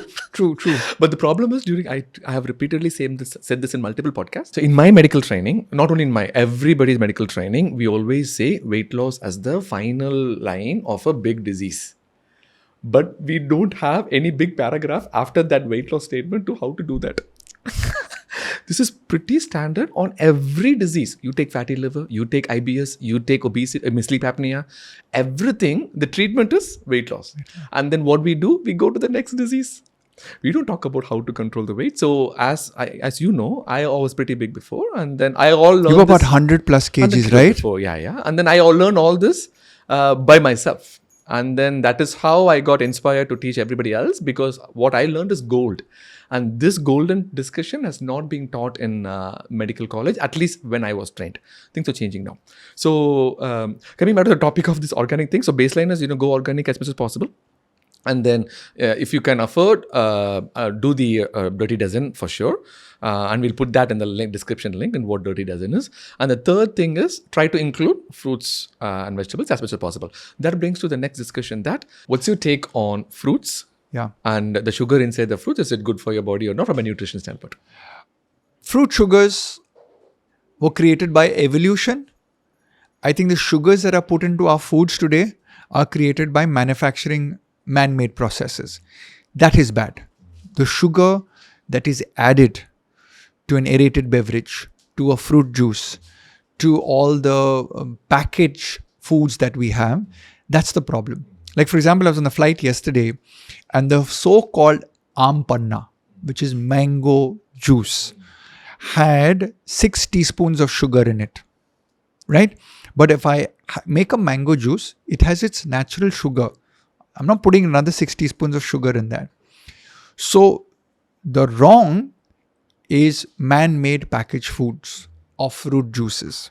But the problem is, I have repeatedly said this in multiple podcasts. So in my medical training, not only in everybody's medical training, we always say weight loss as the final line of a big disease. But we don't have any big paragraph after that weight loss statement to how to do that. This is pretty standard on every disease. You take fatty liver, you take IBS, you take obesity, sleep apnea, everything. The treatment is weight loss. And then what we do, we go to the next disease. We don't talk about how to control the weight. So as you know, I was pretty big before, and then I all learned. You were about 100 plus kgs, right? Before, yeah. And then I all learned all this by myself. And then that is how I got inspired to teach everybody else, because what I learned is gold. And this golden discussion has not been taught in medical college, at least when I was trained. Things are changing now. So coming back to the topic of this organic thing. So baseline is, go organic as much as possible. And then if you can afford, do the dirty dozen for sure. And we'll put that in the description link and what dirty dozen is. And the third thing is try to include fruits and vegetables as much as possible. That brings to the next discussion, that what's your take on fruits? Yeah. And the sugar inside the fruit, is it good for your body or not from a nutrition standpoint? Fruit sugars were created by evolution. I think the sugars that are put into our foods today are created by manufacturing man-made processes. That is bad. The sugar that is added to an aerated beverage, to a fruit juice, to all the packaged foods that we have. That's the problem. Like, for example, I was on the flight yesterday and the so-called aam panna, which is mango juice, had 6 teaspoons of sugar in it, right? But if I make a mango juice, it has its natural sugar. I'm not putting another 6 teaspoons of sugar in that. So the wrong is man-made packaged foods of fruit juices.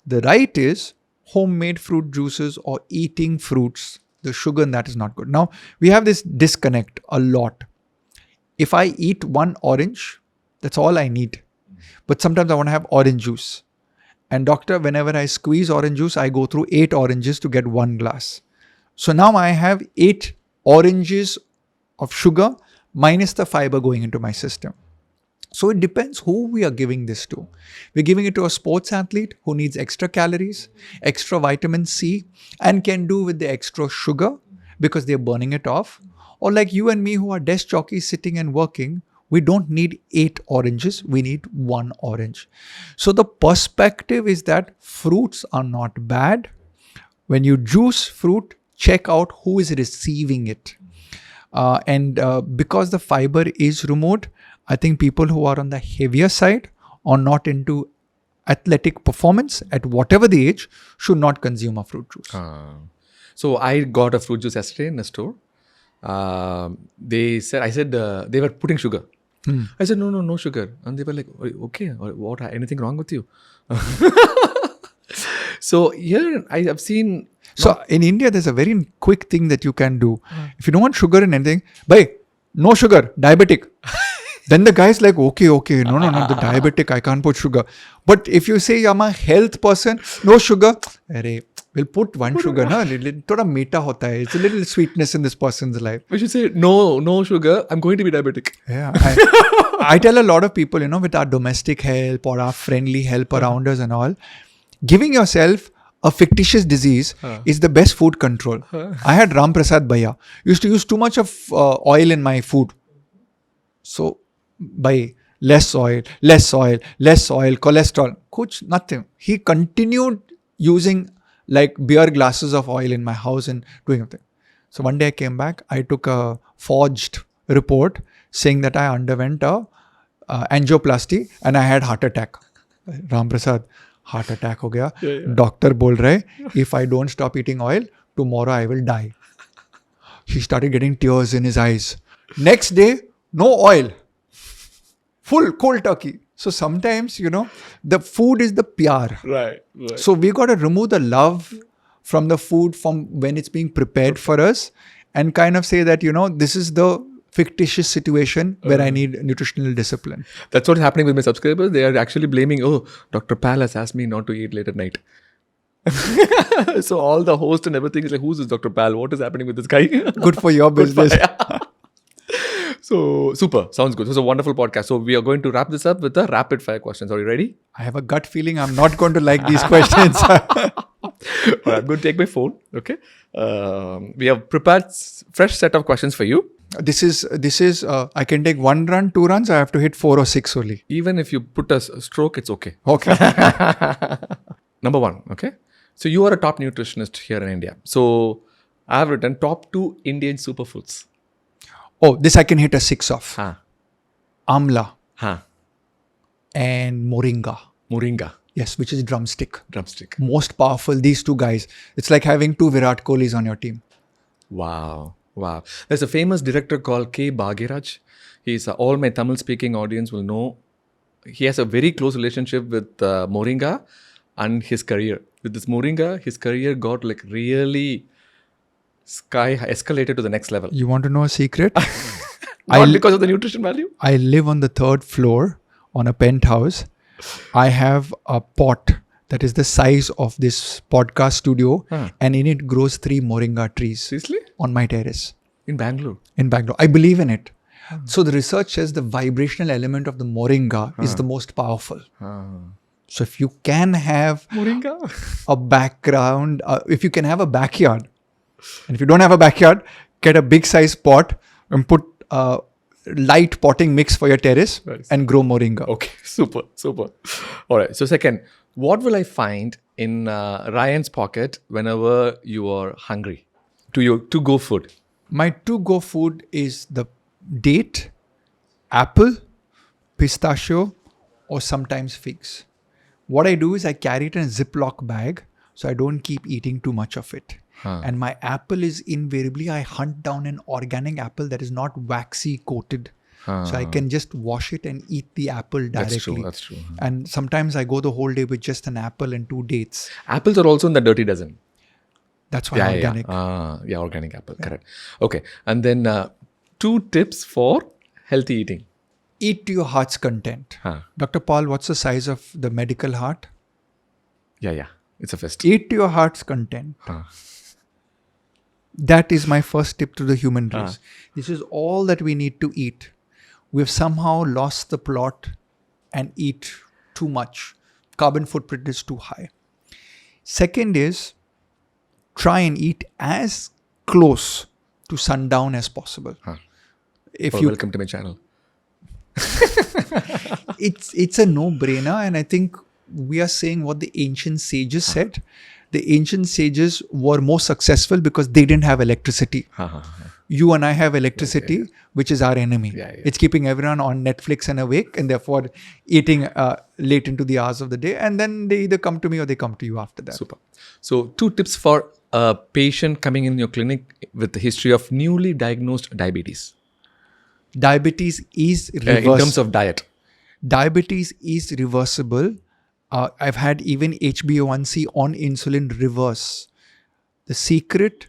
The right is homemade fruit juices or eating fruits. The sugar in that is not good. Now, we have this disconnect a lot. If I eat one orange, that's all I need. But sometimes I want to have orange juice. And doctor, whenever I squeeze orange juice, I go through 8 oranges to get 1 glass. So now I have 8 oranges of sugar minus the fiber going into my system. So it depends who we are giving this to. We're giving it to a sports athlete who needs extra calories, extra vitamin C, and can do with the extra sugar because they're burning it off. Or like you and me who are desk jockeys sitting and working, we don't need 8 oranges, we need 1 orange. So the perspective is that fruits are not bad. When you juice fruit, check out who is receiving it. Because the fiber is removed, I think people who are on the heavier side or not into athletic performance at whatever the age should not consume a fruit juice. So I got a fruit juice yesterday in a store. I said they were putting sugar. I said, no sugar. And they were like, okay, what, anything wrong with you? So here I have seen... So in India, there's a very quick thing that you can do. If you don't want sugar in anything, bhai, no sugar, diabetic. Then the guy's like, okay, no, the diabetic, I can't put sugar. But if you say, I'm a health person, no sugar, we'll put 1 sugar, na? Thoda meeta hota hai. It's a little sweetness in this person's life. We should say, no sugar, I'm going to be diabetic. Yeah. I tell a lot of people, with our domestic help or our friendly help around us and all, giving yourself a fictitious disease is the best food control. I had Ram Prasad Bhaiya. Used to use too much of oil in my food. So, by less oil, cholesterol, nothing. He continued using like beer glasses of oil in my house and doing nothing. So one day I came back, I took a forged report saying that I underwent a angioplasty and I had heart attack. Ram Prasad, heart attack ho gaya. Doctor bol rahe, if I don't stop eating oil, tomorrow I will die. He started getting tears in his eyes. Next day, no oil. Full cold turkey. So sometimes, the food is the pyar. Right. So we got to remove the love from the food from when it's being prepared for us and kind of say that, this is the fictitious situation where I need nutritional discipline. That's what's happening with my subscribers. They are actually blaming, Dr. Pal has asked me not to eat late at night. So all the host and everything is like, who's this Dr. Pal? What is happening with this guy? Good for your business. So, super. Sounds good. It was a wonderful podcast. So, we are going to wrap this up with the rapid fire questions. Are you ready? I have a gut feeling I'm not going to like these questions. I'm going to take my phone. Okay. We have prepared fresh set of questions for you. This is I can take 1 run, 2 runs. I have to hit 4 or 6 only. Even if you put a stroke, it's okay. Okay. Number 1. Okay. So, you are a top nutritionist here in India. So, I have written top 2 Indian superfoods. Oh, this I can hit a 6 of. Amla. And moringa. Yes, which is drumstick. Most powerful, these 2 guys. It's like having 2 Virat Kohlis on your team. Wow. There's a famous director called K. Bhagiraj. He's all my Tamil speaking audience will know. He has a very close relationship with moringa and his career. With this moringa, his career got like really escalated to the next level. You want to know a secret? Not because of the nutrition value? I live on the 3rd floor on a penthouse. I have a pot that is the size of this podcast studio and in it grows 3 moringa trees. Seriously? On my terrace. In Bangalore? I believe in it. So the research says the vibrational element of the moringa is the most powerful. So if you can have moringa, a background, if you can have a backyard, and if you don't have a backyard, get a big size pot and put light potting mix for your terrace and grow moringa. Okay, super. All right. So second, What will I find in Ryan's pocket whenever you are hungry? To go food. My to-go food is the date, apple, pistachio, or sometimes figs. What I do is I carry it in a Ziploc bag so I don't keep eating too much of it. And my apple is invariably, I hunt down an organic apple that is not waxy coated. So I can just wash it and eat the apple directly. That's true. And sometimes I go the whole day with just an apple and 2 dates. Apples are also in the dirty dozen. That's why organic. Yeah, organic apple. Correct. Okay. And then 2 tips for healthy eating. Eat to your heart's content. Dr. Paul, what's the size of the medical heart? Yeah. It's a fist. Eat to your heart's content. That is my first tip to the human race. This is all that we need to eat. We've somehow lost the plot and eat too much. Carbon footprint is too high. Second is try and eat as close to sundown as possible. Welcome to my channel. It's a no-brainer, and I think we are saying what the ancient sages said. The ancient sages were more successful because they didn't have electricity. You and I have electricity, which is our enemy. It's keeping everyone on Netflix and awake, and therefore eating late into the hours of the day. And then they either come to me or they come to you after that. Super. So 2 tips for a patient coming in your clinic with the history of newly diagnosed diabetes. Diabetes is reversible. In terms of diet. Diabetes is reversible. I've had even HbA1c on insulin reverse. The secret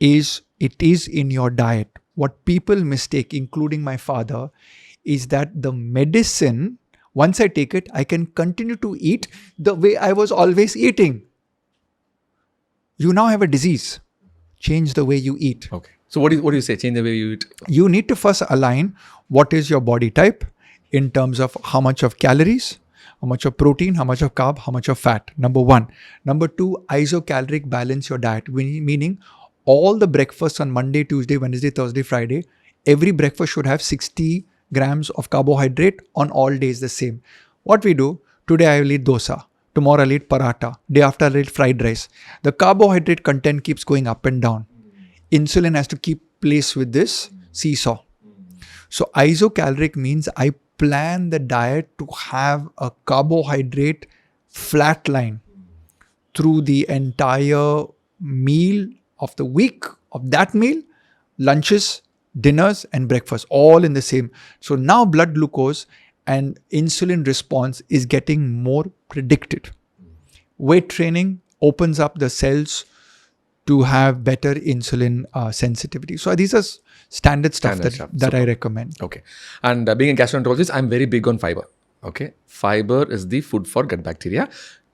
is it is in your diet. What people mistake, including my father, is that the medicine, once I take it, I can continue to eat the way I was always eating. You now have a disease. Change the way you eat. Okay. So what do you say? Change the way you eat? You need to first align what is your body type in terms of how much of calories, how much of protein, how much of carb, how much of fat. Number 1. Number 2, isocaloric balance your diet. Meaning all the breakfasts on Monday, Tuesday, Wednesday, Thursday, Friday, every breakfast should have 60 grams of carbohydrate on all days the same. What we do, today I will eat dosa. Tomorrow I'll eat paratha. Day after I'll eat fried rice. The carbohydrate content keeps going up and down. Insulin has to keep pace with this seesaw. So isocaloric means I plan the diet to have a carbohydrate flat line through the entire meal of the week of that meal, lunches, dinners and breakfast, all in the same. So now blood glucose and insulin response is getting more predicted. Weight training opens up the cells to have better insulin sensitivity. So these are standard stuff that I recommend. Okay. And being a gastroenterologist, I'm very big on fiber. Okay. Fiber is the food for gut bacteria.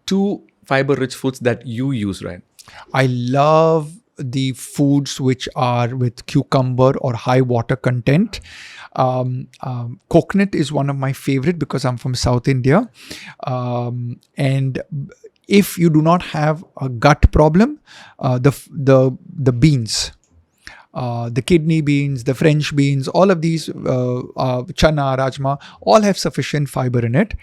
2 fiber-rich foods that you use, Ryan. I love the foods which are with cucumber or high water content. Coconut is one of my favorite because I'm from South India. And if you do not have a gut problem, the beans, the kidney beans, the French beans, all of these, chana, rajma, all have sufficient fiber in it.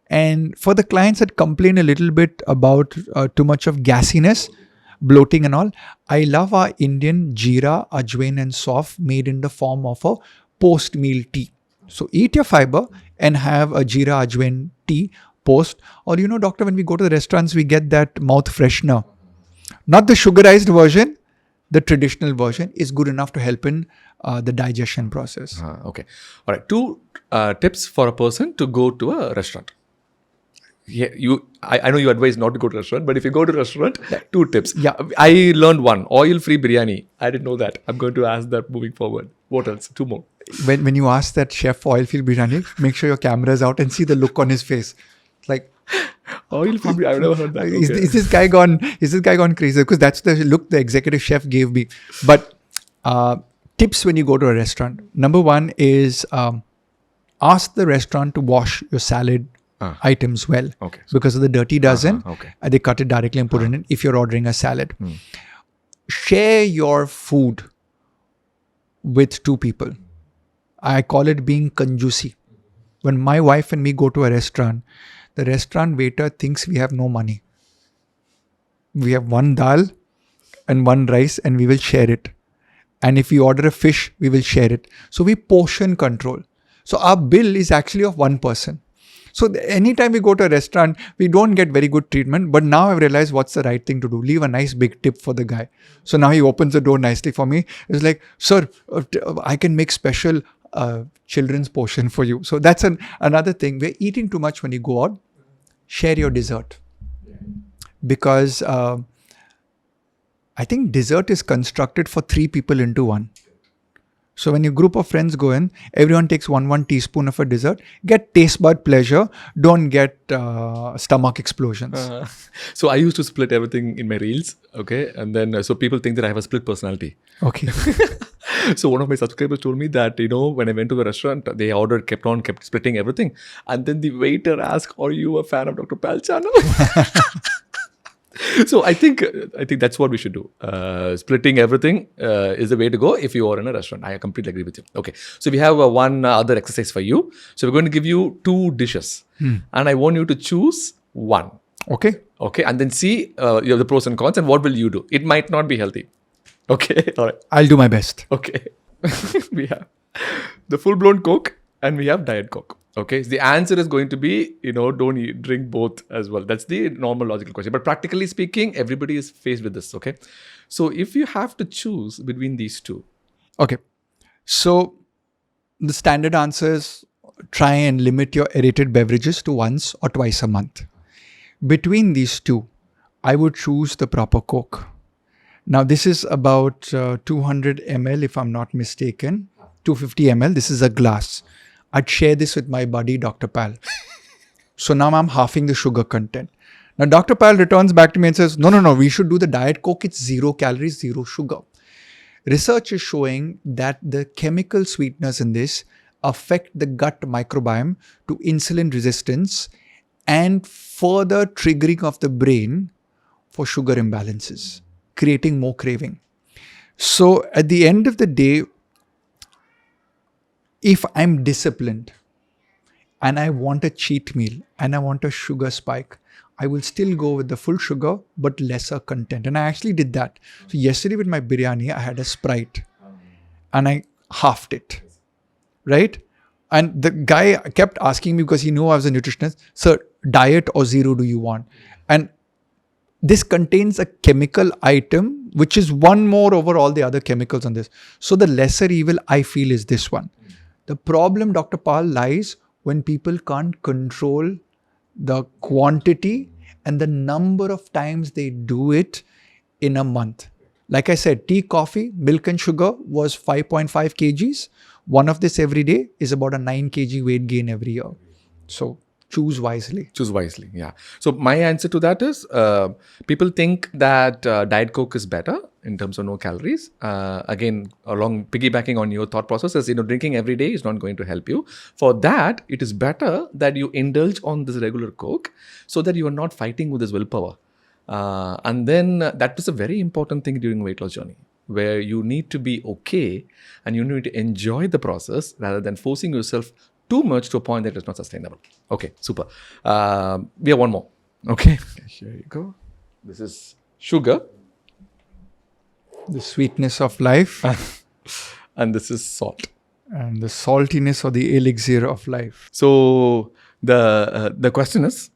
And for the clients that complain a little bit about too much of gassiness, bloating and all, I love our Indian jeera, ajwain and sauf made in the form of a post-meal tea. So eat your fiber and have a jeera, ajwain tea post. Or doctor, when we go to the restaurants, we get that mouth freshener. Not the sugarized version, the traditional version is good enough to help in the digestion process. Okay. All right. 2 tips for a person to go to a restaurant. Yeah, I know you advise not to go to a restaurant, but if you go to a restaurant, 2 tips. Yeah. I learned 1, oil-free biryani. I didn't know that. I'm going to ask that moving forward. What else? 2 more. When you ask that chef for oil-free biryani, make sure your camera is out and see the look on his face. Like, oil-free biryani, I've never heard that. Okay. Is this guy gone crazy? Because that's the look the executive chef gave me. But tips when you go to a restaurant. Number 1 is ask the restaurant to wash your salad items well. Okay. Because of the dirty dozen, okay. They cut it directly and put it in if you're ordering a salad. Share your food with 2 people. I call it being conjuicy. When my wife and me go to a restaurant, the restaurant waiter thinks we have no money. We have one dal and one rice and we will share it. And if we order a fish, we will share it. So we portion control. So our bill is actually of one person. So anytime we go to a restaurant, we don't get very good treatment. But now I've realized what's the right thing to do. Leave a nice big tip for the guy. So now he opens the door nicely for me. It's like, sir, I can make special children's portion for you. So that's another thing. We're eating too much when you go out. Share your dessert. Because I think dessert is constructed for 3 people into one. So when your group of friends go in, everyone takes one teaspoon of a dessert. Get taste bud pleasure. Don't get stomach explosions. So I used to split everything in my reels, okay? And then, so people think that I have a split personality. Okay. So one of my subscribers told me that, when I went to the restaurant, they kept splitting everything. And then the waiter asked, are you a fan of Dr. Pal channel? So I think that's what we should do. Splitting everything is the way to go if you are in a restaurant. I completely agree with you. Okay. So we have one other exercise for you. So we're going to give you 2 dishes. And I want you to choose one. Okay. Okay. And then see you have the pros and cons and what will you do. It might not be healthy. Okay. All right. I'll do my best. Okay. We have the full-blown Coke and we have Diet Coke. Okay. So the answer is going to be, don't drink both as well. That's the normal logical question. But practically speaking, everybody is faced with this. Okay. So if you have to choose between these two. Okay. So the standard answer is try and limit your aerated beverages to once or twice a month. Between these two, I would choose the proper Coke. Now, this is about 200 ml, if I'm not mistaken, 250 ml. This is a glass. I'd share this with my buddy, Dr. Pal. So now I'm halving the sugar content. Now, Dr. Pal returns back to me and says, no, we should do the Diet Coke. It's 0 calories, 0 sugar. Research is showing that the chemical sweeteners in this affect the gut microbiome to insulin resistance and further triggering of the brain for sugar imbalances, creating more craving. So at the end of the day, if I'm disciplined and I want a cheat meal and I want a sugar spike, I will still go with the full sugar but lesser content. And I actually did that. So yesterday with my biryani, I had a Sprite and I halved it, right? And the guy kept asking me because he knew I was a nutritionist, sir, diet or 0 do you want? And this contains a chemical item which is one more over all the other chemicals on this. So the lesser evil I feel is this one. The problem, Dr. Pal, lies when people can't control the quantity and the number of times they do it in a month. Like I said, tea, coffee, milk and sugar was 5.5 kgs. One of this every day is about a 9 kg weight gain every year. So choose wisely. Choose wisely, yeah. So my answer to that is, people think that Diet Coke is better in terms of no calories. Again, along piggybacking on your thought process, drinking every day is not going to help you. For that, it is better that you indulge on this regular Coke so that you are not fighting with this willpower. And then that is a very important thing during weight loss journey, where you need to be okay and you need to enjoy the process rather than forcing yourself too much to a point that is not sustainable. Okay, super. We have one more. Okay, here you go. This is sugar. The sweetness of life. And this is salt. And the saltiness or the elixir of life. So the question is,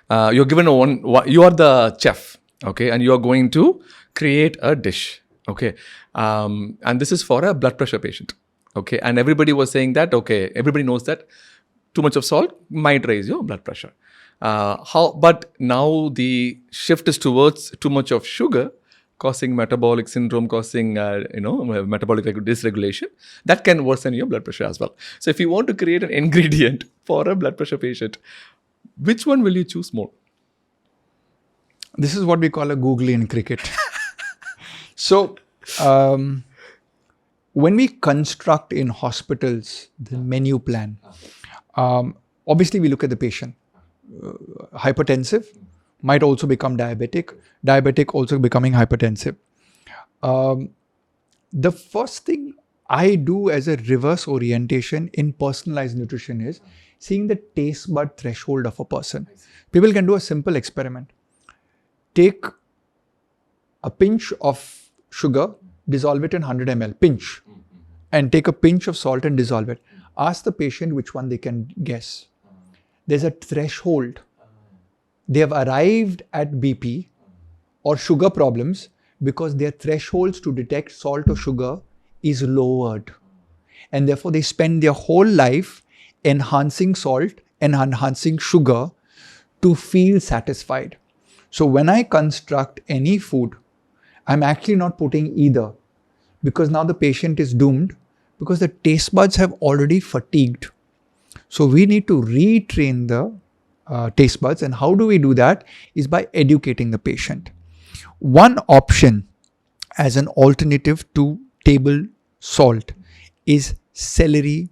you're given you are the chef, okay, and you are going to create a dish, okay, and this is for a blood pressure patient. Okay, and everybody was saying that, okay, everybody knows that too much of salt might raise your blood pressure. But now the shift is towards too much of sugar, causing metabolic syndrome, causing metabolic dysregulation. That can worsen your blood pressure as well. So if you want to create an ingredient for a blood pressure patient, which one will you choose more? This is what we call a googly in cricket. So, when we construct in hospitals the menu plan, obviously we look at the patient. Hypertensive might also become diabetic. Diabetic also becoming hypertensive. The first thing I do as a reverse orientation in personalized nutrition is seeing the taste bud threshold of a person. People can do a simple experiment. Take a pinch of sugar, dissolve it in 100 ml, pinch, and take a pinch of salt and dissolve it. Ask the patient which one they can guess. There's a threshold. They have arrived at BP or sugar problems because their thresholds to detect salt or sugar is lowered. And therefore they spend their whole life enhancing salt and enhancing sugar to feel satisfied. So when I construct any food, I'm actually not putting either, because now the patient is doomed because the taste buds have already fatigued. So we need to retrain the taste buds. And how do we do that? Is by educating the patient. One option as an alternative to table salt is celery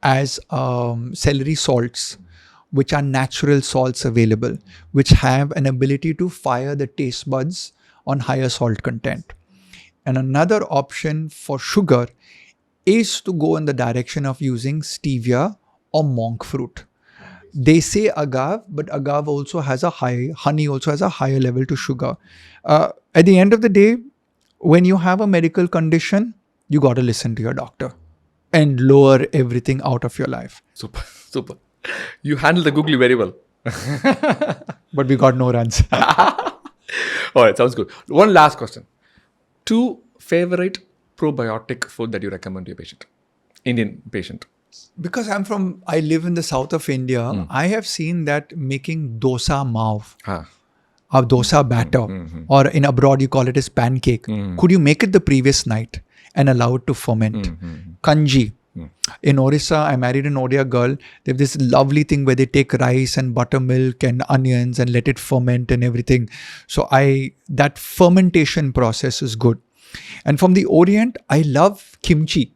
as celery salts, which are natural salts available, which have an ability to fire the taste buds on higher salt content. And another option for sugar is to go in the direction of using stevia or monk fruit. They say agave, but agave also has honey also has a higher level to sugar. At the end of the day, when you have a medical condition, you got to listen to your doctor and lower everything out of your life. Super, super. You handle the googly very well. But we got no runs. All right, sounds good. One last question. 2 favorite probiotic food that you recommend to your patient, Indian patient? Because I live in the south of India, I have seen that making dosa maav, or dosa batter, or in abroad you call it as pancake. Could you make it the previous night and allow it to ferment? Kanji. In Orissa, I married an Odia girl. They have this lovely thing where they take rice and buttermilk and onions and let it ferment and everything. So that fermentation process is good. And from the Orient, I love kimchi.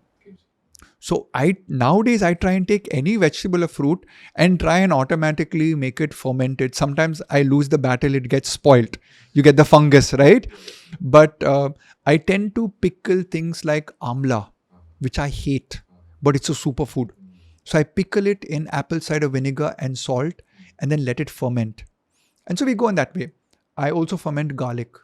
So nowadays I try and take any vegetable or fruit and try and automatically make it fermented. Sometimes I lose the battle, it gets spoiled. You get the fungus, right? But I tend to pickle things like amla, which I hate, but it's a superfood. So I pickle it in apple cider vinegar and salt and then let it ferment. And so we go in that way. I also ferment garlic.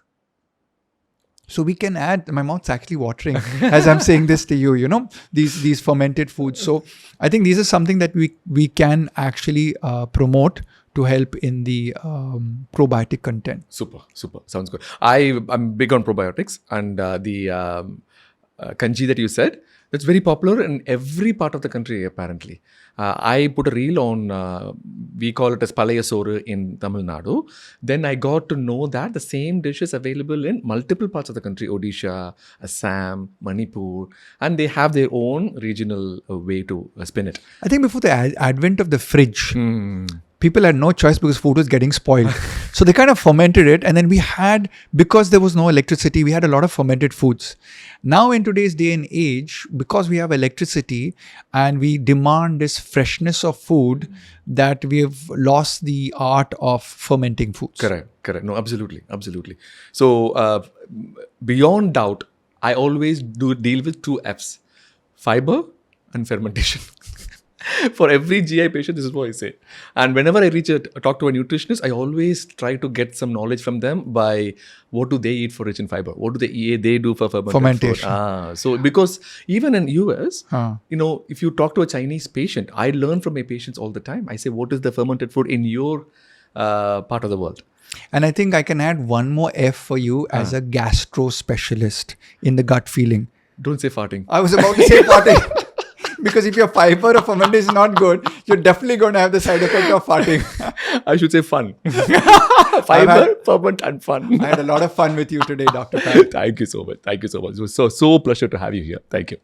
So we can add, my mouth's actually watering as I'm saying this to you, these fermented foods. So I think these are something that we can actually promote to help in the probiotic content. Super. Sounds good. I'm big on probiotics, and the kanji that you said, that's very popular in every part of the country apparently. I put a reel on, we call it as Palayasoru in Tamil Nadu. Then I got to know that the same dish is available in multiple parts of the country, Odisha, Assam, Manipur, and they have their own regional way to spin it. I think before the advent of the fridge, people had no choice because food was getting spoiled. So they kind of fermented it. And then because there was no electricity, we had a lot of fermented foods. Now in today's day and age, because we have electricity and we demand this freshness of food, that we have lost the art of fermenting foods. Correct. No, absolutely. So beyond doubt, I always deal with 2 Fs, fiber and fermentation. For every GI patient, this is what I say. And whenever I talk to a nutritionist, I always try to get some knowledge from them by what do they eat for rich in fiber? What do they do for fermentation? So because even in US, if you talk to a Chinese patient, I learn from my patients all the time. I say, what is the fermented food in your part of the world? And I think I can add one more F for you as a gastro specialist in the gut feeling. Don't say farting. I was about to say farting. Because if your fiber or fermentation is not good, you're definitely going to have the side effect of farting. I should say fun. Fiber, ferment and fun. I had a lot of fun with you today, Dr. Pat. Thank you so much. It was so pleasure to have you here. Thank you.